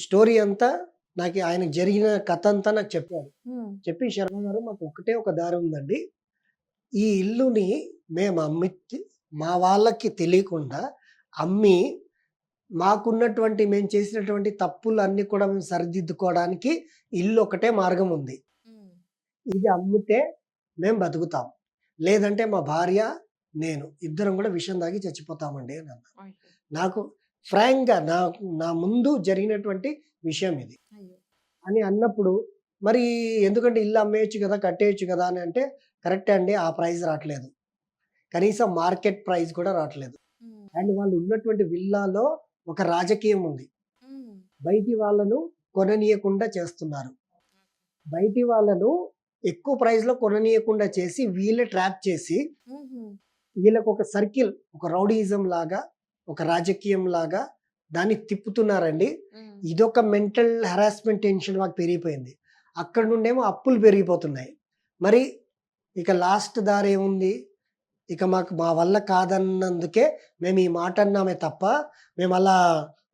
స్టోరీ అంతా నాకు ఆయనకు జరిగిన కథ అంతా నాకు చెప్పాడు. ఉమ్, చెప్పి శర్మ గారు మాకు ఒకటే ఒక దారి ఉందండి. ఈ ఇల్లుని మేము మా వాళ్ళకి తెలియకుండా అమ్మి మాకున్నటువంటి మేము చేసినటువంటి తప్పులన్నీ కూడా మేము సరిదిద్దుకోవడానికి ఇల్లు ఒకటే మార్గం ఉంది. ఉమ్, ఇది అమ్మితే మేము బతుకుతాం. లేదంటే మా భార్య, నేను ఇద్దరం కూడా విషం తాగి చచ్చిపోతామండి అని అన్నా. అయ్యో. నాకు ఫ్రాంక్‌గా నా ముందు జరిగినటువంటి విషయం ఇది. అయ్యో. అని అన్నప్పుడు, మరి ఎందుకంటే ఇల్లు అమ్మేయొచ్చు కదా! కట్టేయొచ్చు కదా! అని అంటే, కరెక్టే అండి. ఆ ప్రైస్ రాట్లేదు. కనీసం మార్కెట్ ప్రైస్ కూడా రాట్లేదు. ఉమ్, అండ్ వాళ్ళు ఉన్నటువంటి విల్లాలో ఒక రాజకీయం ఉంది. ఉమ్, బయటి వాళ్ళను కొననీయకుండా చేస్తున్నారు. బయటి వాళ్ళను ఎక్కువ ప్రైస్‌లో కొననీయకుండా చేసి, వీళ్ళే ట్రాప్ చేసి, ఉహు, వీళ్ళకొక సర్కిల్, ఒక రౌడీయిజం లాగా, ఒక రాజకీయం లాగా దాన్ని తిప్పుతున్నారండి. ఉమ్, ఇదొక మెంటల్ హెరాస్మెంట్ టెన్షన్ మాకు పెరిగిపోయింది. అక్కడి నుండేమో అప్పులు పెరిగిపోతున్నాయి. మరి ఇక లాస్ట్ దారేముంది? ఇక మాకు మా వల్ల కాదన్నందుకే మేము ఈ మాట అన్నామే తప్ప, మేమలా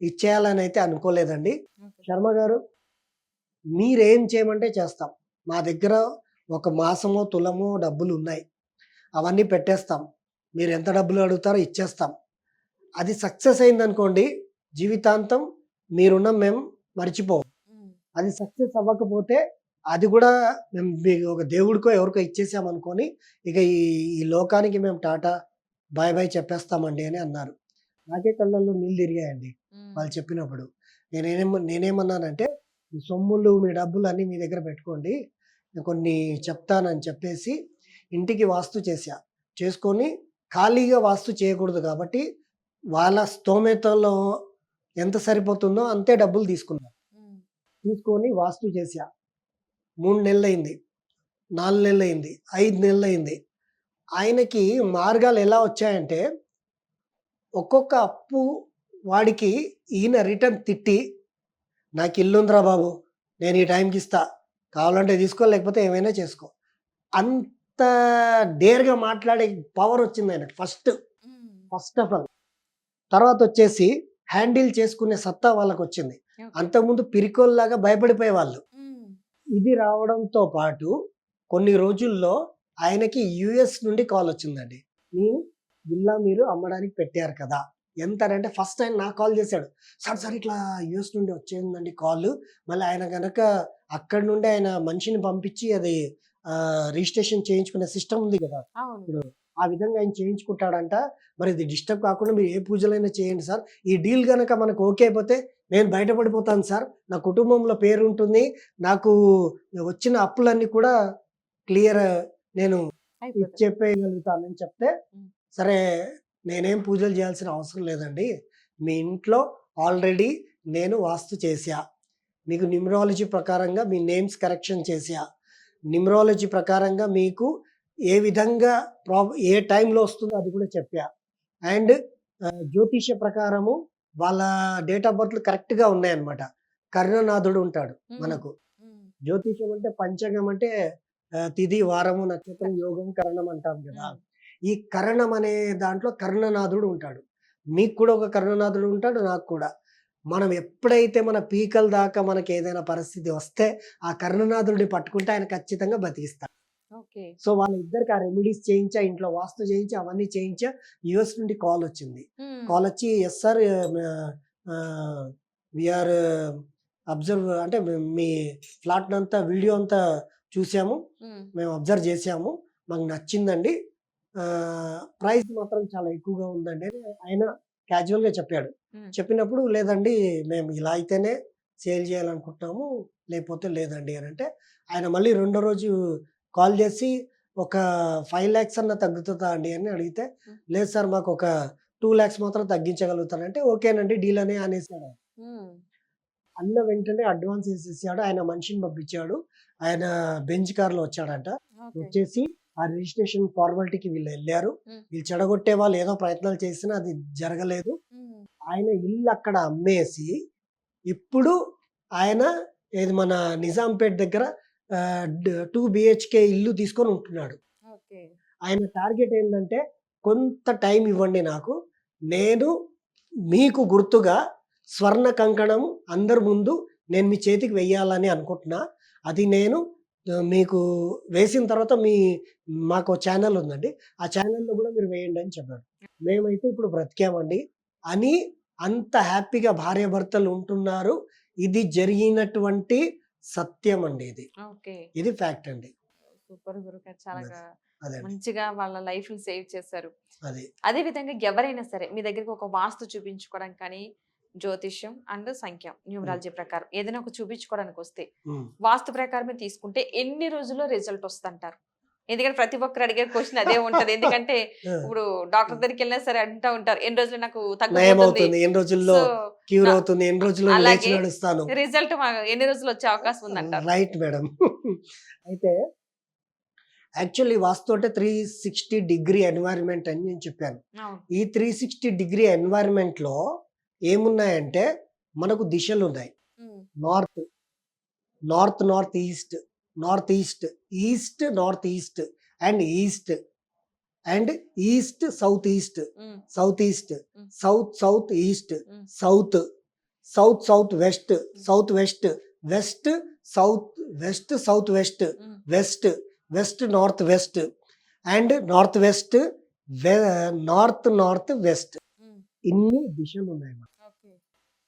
ఇచ్చేయాలనైతే అనుకోలేదండి. ఓకే. శర్మ గారు, మీరేం చేయమంటే చేస్తాం. మా దగ్గర ఒక మాసమో, తులమో డబ్బులున్నాయి. అవన్నీ పెట్టేస్తాం. మీరెంత డబ్బులు అడుగుతారో ఇచ్చేస్తాం. అది సక్సెస్ అయిందనుకోండి, జీవితాంతం మీ రుణం మేము మర్చిపోం. ఉమ్, అది సక్సెస్ అవ్వకపోతే అది గూడా మేము ఒక దేవుడికో, ఎవరికో ఇచ్చేసామనుకోని, ఇక ఈ ఈ లోకానికి మేము టాటా, బాయ్ బాయ్ చెప్పేస్తామండి అని అన్నారు. నాకే కళ్ళల్లో నీళ్ళు తిరిగాయండి ఉమ్, వాళ్ళు చెప్పినప్పుడు. నేనేమన్నానంటే, "మీ సొమ్ములు, మీ డబ్బులన్నీ మీ దగ్గర పెట్టుకోండి. నేను కొన్ని చెప్తానని" చెప్పేసి ఇంటికి వాస్తు చేశా. చేసుకొని ఖాళీగా వాస్తు చేయకూడదు కాబట్టి, వాళ్ళ స్తోమతలో ఎంత సరిపోతుందో అంతే డబ్బులు తీసుకున్నా. ఉమ్, తీసుకొని వాస్తు చేశా. 3 నెలలయింది. 4 నెలలయింది. 5 నెలలయింది. ఆయనకి మార్గాలు ఎలా వచ్చాయంటే, ఒక్కొక్క అప్పు వాడికి ఈయన రిటర్న్ తిట్టి, "నాకు ఇల్లుందిరా బాబు! నేను ఈ టైంకిస్తా. కావాలంటే తీసుకో, లేకపోతే ఏమైనా చేసుకో." అంత డేర్‌గా మాట్లాడే పవర్ వచ్చింది ఆయనకి ఉమ్, ఫస్ట్ ఆఫ్ ఆల్. తర్వాతొచ్చేసి హ్యాండిల్ చేసుకునే సత్తా వాళ్ళకి వచ్చింది. ఓకే. అంతకుముందు పిరికోల్లాగా భయపడిపోయేవాళ్ళు. ఉమ్. ఇది రావడంతో పాటు కొన్ని రోజుల్లో ఆయనకి యుఎస్ నుండి కాల్ వచ్చిందండి. మీ విల్లా మీరు అమ్మడానికి పెట్టారు కదా, ఎంత అంటే ఫస్ట్ ఆయన నాకు కాల్ చేశాడు. సార్ సార్ ఇట్లా యుఎస్ నుండి వచ్చేసిందండి కాల్, మళ్ళీ ఆయన కనుక అక్కడ నుండి ఆయన మనిషిని పంపించి అది రిజిస్ట్రేషన్ చేయించుకునే సిస్టమ్ ఉంది కదా, అవును. ఇప్పుడు ఆ విధంగా ఆయన చేయించుకుంటాడంట. మరి ఇది డిస్టర్బ్ కాకుండా మీరు ఏ పూజలైనా చేయండి సార్, ఈ డీల్ కనుక మనకు ఓకే అయిపోతే నేను బయటపడిపోతాను సార్, నా కుటుంబంలో పేరు ఉంటుంది, నాకు వచ్చిన అప్పులన్నీ కూడా క్లియర్ నేను అయిపోతుంది. చెప్పేయగలుగుతానని చెప్తే, ఉమ్. సరే నేనేం పూజలు చేయాల్సిన అవసరం లేదండి, మీ ఇంట్లో ఆల్రెడీ నేను వాస్తు చేశా, మీకు న్యూమరాలజీ ప్రకారంగా మీ నేమ్స్ కరెక్షన్ చేశా, న్యూమరాలజీ ప్రకారంగా మీకు ఏ విధంగా ఏ టైంలో వస్తుందో అది కూడా చెప్పా, అండ్ జ్యోతిష ప్రకారము వాళ్ళ డేట్ ఆఫ్ బర్త్లు కరెక్ట్గా ఉన్నాయన్నమాట. కర్ణనాథుడు ఉంటాడు మనకు. ఉమ్. జ్యోతిషం అంటే పంచంగం అంటే తిథి వారము నక్షత్రం యోగం కరణం అంటాం కదా. ఉమ్. ఈ కరణం అనే దాంట్లో కర్ణనాథుడు ఉంటాడు. మీకు కూడా ఒక కర్ణనాథుడు ఉంటాడు, నాకు కూడా. మనం ఎప్పుడైతే మన పీకల దాకా మనకి ఏదైనా పరిస్థితి వస్తే ఆ కర్ణనాథుడిని పట్టుకుంటే ఆయన ఖచ్చితంగా బతికిస్తాడు. ఓకే. సో వాళ్ళిద్దరికి ఆ రెమెడీస్ చేయించా, ఇంట్లో వాస్తు చేయించా, అవన్నీ చేయించా. యుఎస్ నుండి కాల్ వచ్చింది. ఉమ్. కాల్ వచ్చి ఎస్ సార్ వీఆర్ అబ్జర్వ్ అంటే మీ ఫ్లాట్ అంతా వీడియో అంతా చూసాము, ఉమ్. మేము అబ్జర్వ్ చేసాము, మాకు నచ్చిందండి, ప్రైస్ మాత్రం చాలా ఎక్కువగా ఉందండి అని ఆయన క్యాజువల్గా చెప్పాడు. ఉమ్. చెప్పినప్పుడు లేదండి మేము ఇలా అయితేనే సేల్ చేయాలనుకుంటున్నాము, లేకపోతే లేదండి అని అంటే, ఆయన మళ్ళీ రెండో రోజు కాల్ చేసి ఒక 5 lakhs అన్న తగ్గుతుందా అండి అని అడిగితే, లేదు సార్ మాకు ఒక 2 lakhs మాత్రం తగ్గించగలుగుతానంటే, ఓకేనండి డీల్ అని అనేసాడు. ఉమ్. అన్న వెంటనే అడ్వాన్స్ వేసేసాడు. ఆయన మనిషిని పంపించాడు. ఆయన బెంచ్ కార్లో వచ్చాడంట. ఓకే. వచ్చేసి ఆ రిజిస్ట్రేషన్ ఫార్మాలిటీకి వీళ్ళు వెళ్ళారు. ఉమ్. వీళ్ళు చెడగొట్టే వాళ్ళు ఏదో ప్రయత్నాలు చేసినా అది జరగలేదు. ఉమ్. ఆయన ఇల్లు అక్కడ అమ్మేసి ఇప్పుడు ఆయన ఏది మన నిజాంపేట్ దగ్గర 2 BHK ఇల్లు తీసుకొని ఉంటున్నాడు. ఓకే. ఆయన టార్గెట్ ఏంటంటే, కొంత టైం ఇవ్వండి నాకు, నేను మీకు గుర్తుగా స్వర్ణ కంకణం అందరి ముందు నేను మీ చేతికి వెయ్యాలని అనుకుంటున్నా, అది నేను మీకు వేసిన తర్వాత మాకు ఛానల్ ఉందండి, ఆ ఛానల్లో కూడా మీరు వేయండి అని చెప్పాడు. మేమైతే ఇప్పుడు బ్రతికామండి అని అంత హ్యాపీగా భార్యాభర్తలు ఉంటున్నారు. ఇది జరిగినటువంటి సత్యం అండి, ఓకే. ఇది ఫ్యాక్ట్ అండి. సూపర్ గురుగారు, చాలా అదే మంచిగా వాళ్ళ లైఫ్ ని సేవ్ చేశారు. అది అదే విధంగా ఎవరైనా సరే మీ దగ్గరికి ఒక వాస్తు చూపించుకోవడం కానీ, జ్యోతిష్యం అండ్ సంఖ్య న్యూమరాలజీ ప్రకారం ఏదైనా ఒక చూపించుకోవడానికి వస్తే వాస్తు ప్రకారం తీసుకుంటే ఎన్ని రోజుల్లో రిజల్ట్ వస్తుందంటారు? ఎందుకంటే ప్రతి ఒక్కరు అడిగే క్వశ్చన్ అదే ఉంటది. ఎందుకంటే ఇప్పుడు డాక్టర్ దగ్గరికి వెళ్ళినా సరే అంటూ ఉంటారు, ఎన్ని రోజులు నాకు తగ్గుతుంది, ఎన్ని రోజుల్లో క్యూర్ అవుతుంది, ఎన్ని రోజుల్లో లేచి నడుస్తాను, రిజల్ట్ ఎన్ని రోజులు వచ్చే అవకాశం ఉందంటారు? Right madam. అయితే యాక్చువల్లీ వాస్తు అంటే 360 డిగ్రీ ఎన్వైరన్మెంట్ అని నేను చెప్పాను. ఈ 360 డిగ్రీ ఎన్వైరన్మెంట్ లో ఏమున్నాయంటే మనకు దిశలు ఉన్నాయి. North north north east, north east, east north east, and east, and east south east, south east, south south east, south south south west, south west, west south west, south west, west west north west, and north west, north north west, ఇన్ని దిశలు ఉన్నాయి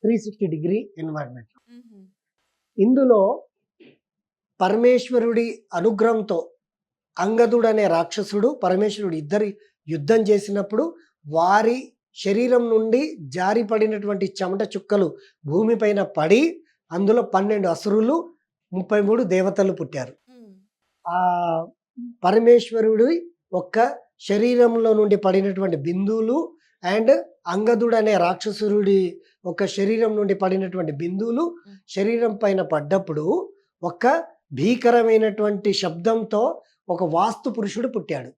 360 degree environment. ఇందులో పరమేశ్వరుడి అనుగ్రహంతో అంగదుడు అనే రాక్షసుడు పరమేశ్వరుడు ఇద్దరి యుద్ధం చేసినప్పుడు వారి శరీరం నుండి జారి పడినటువంటి చెమట చుక్కలు భూమిపైన పడి అందులో 12 అసురులు 33 దేవతలు పుట్టారు. ఆ పరమేశ్వరుడి ఒక్క శరీరంలో నుండి పడినటువంటి బిందువులు అండ్ అంగదుడు అనే రాక్షసురుడి ఒక శరీరం నుండి పడినటువంటి బిందువులు శరీరం పైన పడ్డప్పుడు ఒక భీకరమైనటువంటి శబ్దంతో ఒక వాస్తు పురుషుడు పుట్టాడు.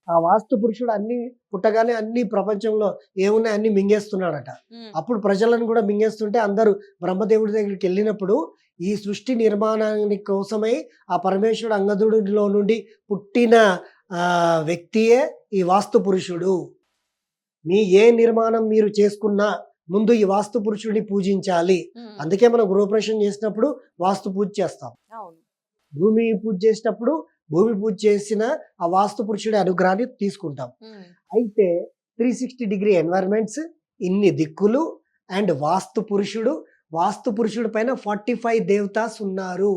ఆ వాస్తు పురుషుడు అన్ని పుట్టగానే అన్ని ప్రపంచంలో ఏమున్నాయి అన్ని మింగేస్తున్నాడట. అప్పుడు ప్రజలను కూడా మింగేస్తుంటే అందరూ బ్రహ్మదేవుడి దగ్గరికి వెళ్ళినప్పుడు ఈ సృష్టి నిర్మాణానికి కోసమై ఆ పరమేశ్వరుడు అంగదుడిలో నుండి పుట్టిన వ్యక్తియే ఈ వాస్తు పురుషుడు. మీ ఏ నిర్మాణం మీరు చేసుకున్నా ముందు ఈ వాస్తు పురుషుడిని పూజించాలి. అందుకే మనం గృహప్రవేశం చేసినప్పుడు వాస్తు పూజ చేస్తాం. అవును. భూమి పూజ చేసినప్పుడు భూమి పూజ చేసిన ఆ వాస్తు పురుషుడి అనుగ్రహాన్ని తీసుకుంటాం. అయితే 360 ఎన్వైరన్మెంట్స్, ఇన్ని దిక్కులు అండ్ వాస్తు పురుషుడు పైన 45 దేవతాస్ ఉన్నారు.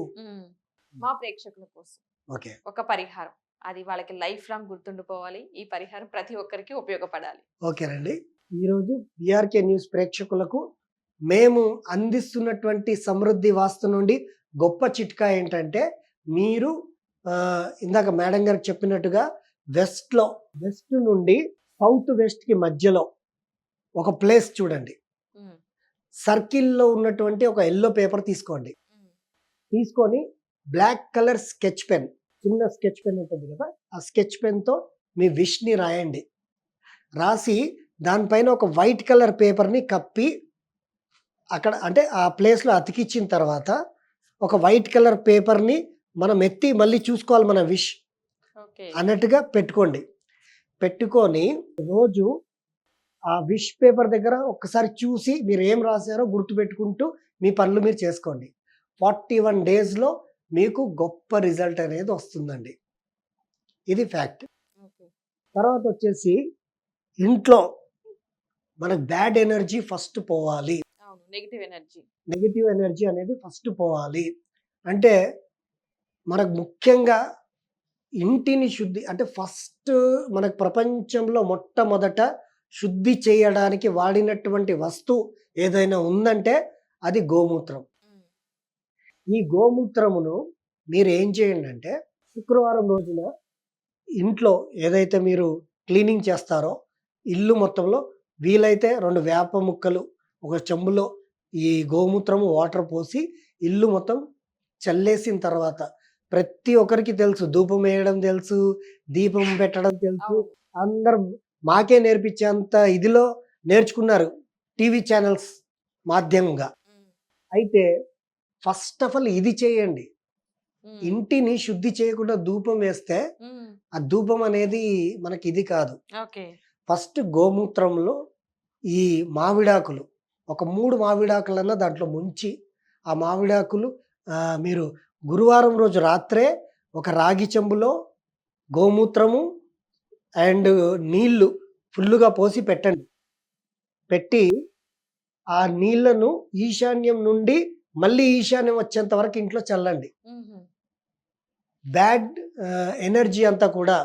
మా ప్రేక్షకుల కోసం ఓకే. ఒక పరిహారం, అది వాళ్ళకి లైఫ్ లాంగ్ గుర్తుండిపోవాలి. ఈ పరిహారం ప్రతి ఒక్కరికి ఉపయోగపడాలి. ఓకేనండి. ఈరోజు బిఆర్కే న్యూస్ ప్రేక్షకులకు మేము అందిస్తున్నటువంటి సమృద్ధి వాస్తు నుండి గొప్ప చిట్కా ఏంటంటే, మీరు ఇందాక మేడం గారికి చెప్పినట్టుగా వెస్ట్ నుండి సౌత్ వెస్ట్కి మధ్యలో ఒక ప్లేస్ చూడండి. సర్కిల్లో ఉన్నటువంటి ఒక ఎల్లో పేపర్ తీసుకోండి. తీసుకొని బ్లాక్ కలర్ స్కెచ్ పెన్, చిన్న స్కెచ్ పెన్ ఉంటుంది కదా, ఆ స్కెచ్ పెన్తో మీ విష్ని రాయండి. రాసి దానిపైన ఒక వైట్ కలర్ పేపర్ని కప్పి అక్కడ అంటే ఆ ప్లేస్లో అతికిచ్చిన తర్వాత ఒక వైట్ కలర్ పేపర్ని మనం ఎత్తి మళ్ళీ చూసుకోవాలి మన విష్ అన్నట్టుగా పెట్టుకోండి. పెట్టుకొని రోజు ఆ విష్ పేపర్ దగ్గర ఒక్కసారి చూసి మీరు ఏం రాశారో గుర్తుపెట్టుకుంటూ మీ పనులు మీరు చేసుకోండి. 41 డేస్లో మీకు గొప్ప రిజల్ట్ అనేది వస్తుందండి. ఇది ఫ్యాక్ట్. తర్వాత వచ్చేసి ఇంట్లో మనకు బ్యాడ్ ఎనర్జీ ఫస్ట్ పోవాలి. నెగిటివ్ ఎనర్జీ అనేది ఫస్ట్ పోవాలి. అంటే మనకు ముఖ్యంగా ఇంటిని శుద్ధి, అంటే ఫస్ట్ మనకు ప్రపంచంలో మొట్టమొదట శుద్ధి చేయడానికి వాడినటువంటి వస్తువు ఏదైనా ఉందంటే అది గోమూత్రం. ఈ గోమూత్రమును మీరు ఏం చేయండి అంటే, శుక్రవారం రోజున ఇంట్లో ఏదైతే మీరు క్లీనింగ్ చేస్తారో ఇల్లు మొత్తంలో వీలైతే 2 వేప ముక్కలు ఒక చెంబులో ఈ గోమూత్రము వాటర్ పోసి ఇల్లు మొత్తం చల్లేసిన తర్వాత, ప్రతి ఒక్కరికి తెలుసు ధూపం వేయడం తెలుసు, దీపం పెట్టడం తెలుసు, అందరం మాకే నేర్పించేంత ఇదిలో నేర్చుకున్నారు టీవీ ఛానల్స్ మాధ్యమంగా. అయితే ఫస్ట్ ఆఫ్ ఆల్ ఇది చేయండి. ఇంటిని శుద్ధి చేయకుండా ధూపం వేస్తే ఆ ధూపం అనేది మనకి ఇది కాదు. ఫస్ట్ గోమూత్రంలో ఈ మామిడాకులు ఒక 3 మామిడాకులన్నా దాంట్లో ముంచి, ఆ మామిడాకులు మీరు గురువారం రోజు రాత్రే ఒక రాగి చెంబులో గోమూత్రము అండ్ నీళ్లు ఫుల్లుగా పోసి పెట్టండి. పెట్టి ఆ నీళ్లను ఈశాన్యం నుండి మళ్ళీ ఈశాన్యం వచ్చేంత వరకు ఇంట్లో చల్లండి. బ్యాడ్ ఎనర్జీ అంతా కూడా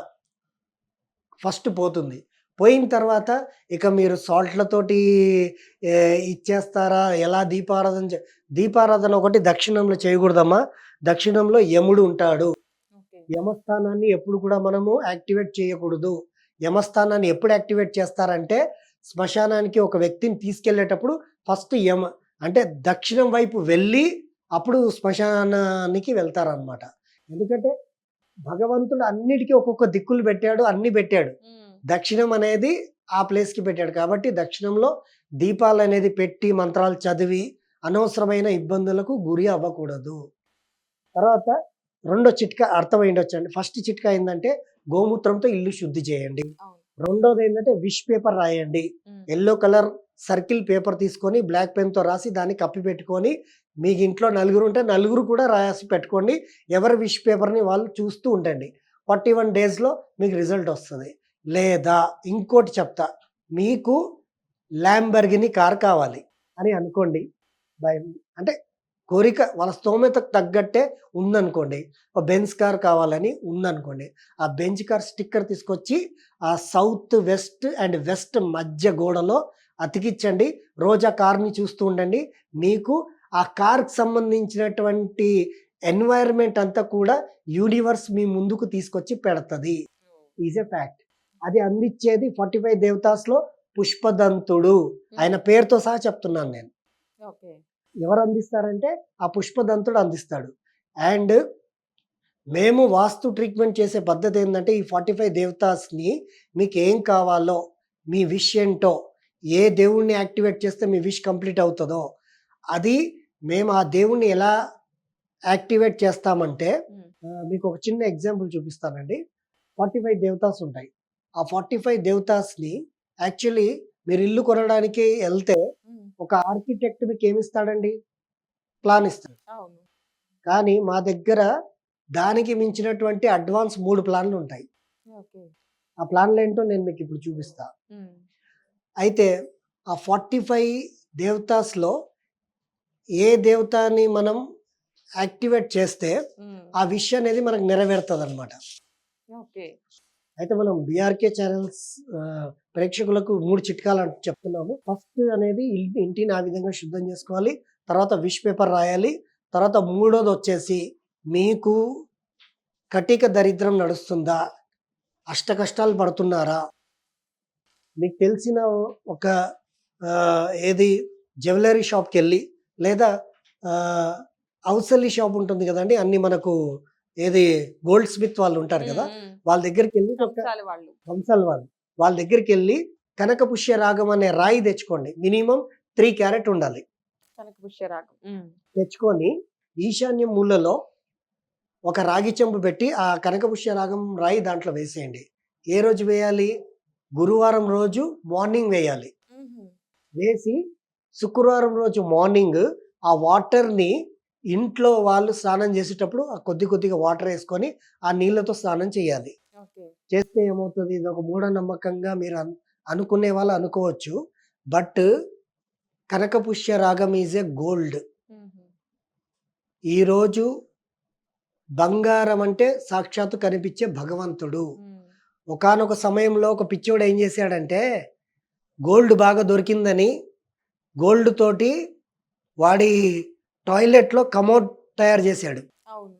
ఫస్ట్ పోతుంది. పోయిన తర్వాత ఇక మీరు సాల్ట్లతోటి ఇచ్చేస్తారా, ఎలా దీపారాధన ఒకటి దక్షిణంలో చేయకూడదమ్మా. దక్షిణంలో యముడు ఉంటాడు. యమస్థానాన్ని ఎప్పుడు కూడా మనము యాక్టివేట్ చేయకూడదు. యమస్థానాన్ని ఎప్పుడు యాక్టివేట్ చేస్తారంటే, శ్మశానానికి ఒక వ్యక్తిని తీసుకెళ్లేటప్పుడు ఫస్ట్ అంటే దక్షిణం వైపు వెళ్ళి అప్పుడు శ్మశానానికి వెళ్తారనమాట. ఎందుకంటే భగవంతుడు అన్నిటికీ ఒక్కొక్క దిక్కులు పెట్టాడు, అన్ని పెట్టాడు. దక్షిణం అనేది ఆ ప్లేస్కి పెట్టాడు. కాబట్టి దక్షిణంలో దీపాలు అనేది పెట్టి మంత్రాలు చదివి అనవసరమైన ఇబ్బందులకు గురి అవ్వకూడదు. తర్వాత రెండో చిట్కా అర్థమైండొచ్చండి. ఫస్ట్ చిట్కా ఏంటంటే గోమూత్రంతో ఇల్లు శుద్ధి చేయండి. రెండోది ఏంటంటే విష్ పేపర్ రాయండి. ఎల్లో కలర్ సర్కిల్ పేపర్ తీసుకొని బ్లాక్ పెన్తో రాసి దాన్ని కప్పి పెట్టుకొని, మీకు ఇంట్లో 4 ఉంటే 4 కూడా రాసి పెట్టుకోండి. ఎవరి విష్ పేపర్ని వాళ్ళు చూస్తూ ఉండండి. 41 డేస్లో మీకు రిజల్ట్ వస్తుంది. లేదా ఇంకోటి చెప్తా, మీకు ల్యాంబర్గిని కార్ కావాలి అని అనుకోండి. అంటే కోరిక వాళ్ళ స్తోమతకు తగ్గట్టే ఉందనుకోండి. ఒక బెంజ్ కార్ కావాలని ఉందనుకోండి. ఆ బెంజ్ కార్ స్టిక్కర్ తీసుకొచ్చి ఆ సౌత్ వెస్ట్ అండ్ వెస్ట్ మధ్య గోడలో అతికించండి. రోజు ఆ కార్ని చూస్తూ ఉండండి. మీకు ఆ కార్కి సంబంధించినటువంటి ఎన్వైర్న్మెంట్ అంతా కూడా యూనివర్స్ మీ ముందుకు తీసుకొచ్చి పెడుతుంది. Is a fact. అది అందించేది 45 దేవతాస్లో పుష్పదంతుడు. ఆయన పేరుతో సహా చెప్తున్నాను నేను. ఎవరు అందిస్తారంటే ఆ పుష్పదంతుడు అందిస్తాడు. అండ్ మేము వాస్తు ట్రీట్మెంట్ చేసే పద్ధతి ఏంటంటే, ఈ 45 దేవతాస్ని మీకు ఏం కావాలో, మీ విష్ ఏంటో, ఏ దేవుణ్ణి యాక్టివేట్ చేస్తే మీ విష్ కంప్లీట్ అవుతుందో అది మేము ఆ దేవుణ్ణి ఎలా యాక్టివేట్ చేస్తామంటే, మీకు ఒక చిన్న ఎగ్జాంపుల్ చూపిస్తానండి. 45 దేవతాస్ ఉంటాయి. ఆ 45 దేవతాస్ని యాక్చువల్లీ మీరు ఇల్లు కొనడానికి వెళ్తే ఒక ఆర్కిటెక్ట్ మీకు ఏమిస్తాడండి? ప్లాన్ ఇస్తాడు. అవును. కానీ మా దగ్గర దానికి మించినటువంటి అడ్వాన్స్ 3 ప్లాన్లు ఉంటాయి. ఓకే. ఆ ప్లాన్లు ఏంటో నేను మీకు ఇప్పుడు చూపిస్తా. అయితే ఆ 45 దేవతాస్‌లో ఏ దేవతని మనం యాక్టివేట్ చేస్తే ఆ విష్ అనేది మనకు నెరవేరుతదనమాట. ఓకే. అయితే మనం బీఆర్‌కే ఛానల్స్ ప్రేక్షకులకు 3 చిట్కాలు చెప్తున్నాము. ఫస్ట్ అనేది ఇంటిని ఆ విధంగా శుద్ధం చేసుకోవాలి. తర్వాత విష్ పేపర్ రాయాలి. తర్వాత మూడోదొచ్చేసి మీకు కటిక దరిద్రం నడుస్తుందా? అష్టకష్టాలు పడుతున్నారా? మీకు తెలిసిన ఒక ఏది జ్యువెలరీ షాప్‌కెళ్ళి లేదా ఔసలి షాప్ ఉంటుంది కదండీ! అన్నీ మనకు ఏది గోల్డ్ స్మిత్ వాళ్ళు ఉంటారు కదా! వాళ్ళ దగ్గరికెళ్ళి ఒక కంసాలి వాళ్ళు. కంసాలి వాళ్ళు. వాళ్ళ దగ్గరికెళ్ళి కనకపుష్య రాగం అనే రాయి తెచ్చుకోండి. మినిమమ్ 3 క్యారెట్ ఉండాలి. కనకపుష్య రాగం. తెచ్చుకొని ఈశాన్య మూలలో ఒక రాగి చెంబు పెట్టి ఆ కనకపుష్య రాగం రాయి దాంట్లో వేసేయండి. ఏ రోజు వేయాలి? గురువారం రోజు మార్నింగ్ వేయాలి. వేసి శుక్రవారం రోజు మార్నింగ్ ఆ వాటర్‌ని ఇంట్లో వాళ్ళు స్నానం చేసేటప్పుడు ఆ కొద్ది కొద్దిగా వాటర్ ఏసుకొని ఆ నీళ్ళతో స్నానం చేయాలి. ఓకే. చేస్తే ఏమవుతది? ఇదొక మూఢనమ్మకంగా మీరు అనుకునే వాళ్ళు అనుకోవచ్చు. బట్ కనకపుష్య రాగం ఈజ్ ఎ గోల్డ్. ఈరోజు బంగారం అంటే సాక్షాత్తు కనిపించే భగవంతుడు. ఒకానొక సమయంలో ఒక పిచ్చోడు ఏం చేశాడంటే గోల్డ్ బాగా దొరికిందని గోల్డ్ తోటి వాడి టాయిలెట్‌లో కమోడ్ తయారు చేశాడు. అవును.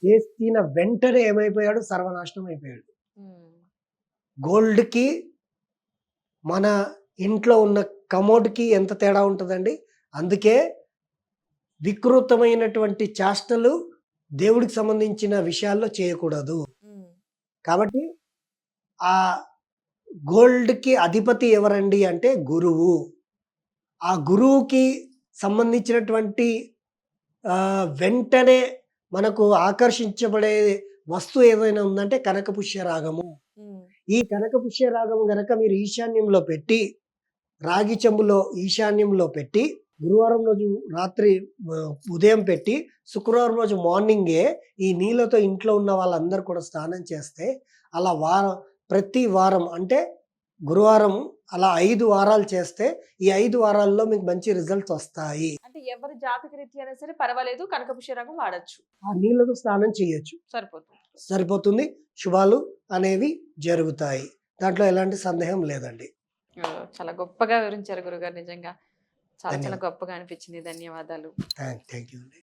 చేసిన వెంటనే ఏమైపోయాడు? సర్వనాశనం అయిపోయాడు. గోల్డ్‌కి మన ఇంట్లో ఉన్న కమోడ్‌కి ఎంత తేడా ఉంటదండి? అందుకే వికృతమైనటువంటి చేష్టలు దేవుడికి సంబంధించిన విషయాల్లో చేయకూడదు. కాబట్టి ఆ గోల్డ్‌కి అధిపతి ఎవరండి అంటే గురువు. ఆ గురువుకి సంబంధించినటువంటి వెంటనే మనకు ఆకర్షించబడే వస్తువు ఏదైనా ఉందంటే కనకపుష్య రాగము. ఈ కనకపుష్య రాగం గనక మీరు ఈశాన్యంలో పెట్టి, రాగి చెంబులో ఈశాన్యంలో పెట్టి, గురువారం రోజు రాత్రి ఉదయం పెట్టి, శుక్రవారం రోజు మార్నింగే ఈ నీళ్ళతో ఇంట్లో ఉన్న వాళ్ళందరూ కూడా స్నానం చేస్తే అలా ప్రతి వారం అంటే గురువారం అలా 5 వారాలు చేస్తే ఈ 5 వారాల్లో మీకు మంచి రిజల్ట్స్ వస్తాయి. అంటే ఎవరి జాతక రీత్యా అయినా సరే పర్వాలేదు, కనకపుష్య రాగం వాడొచ్చు. ఆ నీళ్ళతో స్నానం చేయొచ్చు. సరిపోతుంది. శుభాలు అనేవి జరుగుతాయి. దాంట్లో ఎలాంటి సందేహం లేదండి. చాలా గొప్పగా వివరించారు గురుగారు. నిజంగా చాలా చాలా గొప్పగా అనిపించింది. ధన్యవాదాలు. థ్యాంక్ యూ అండి.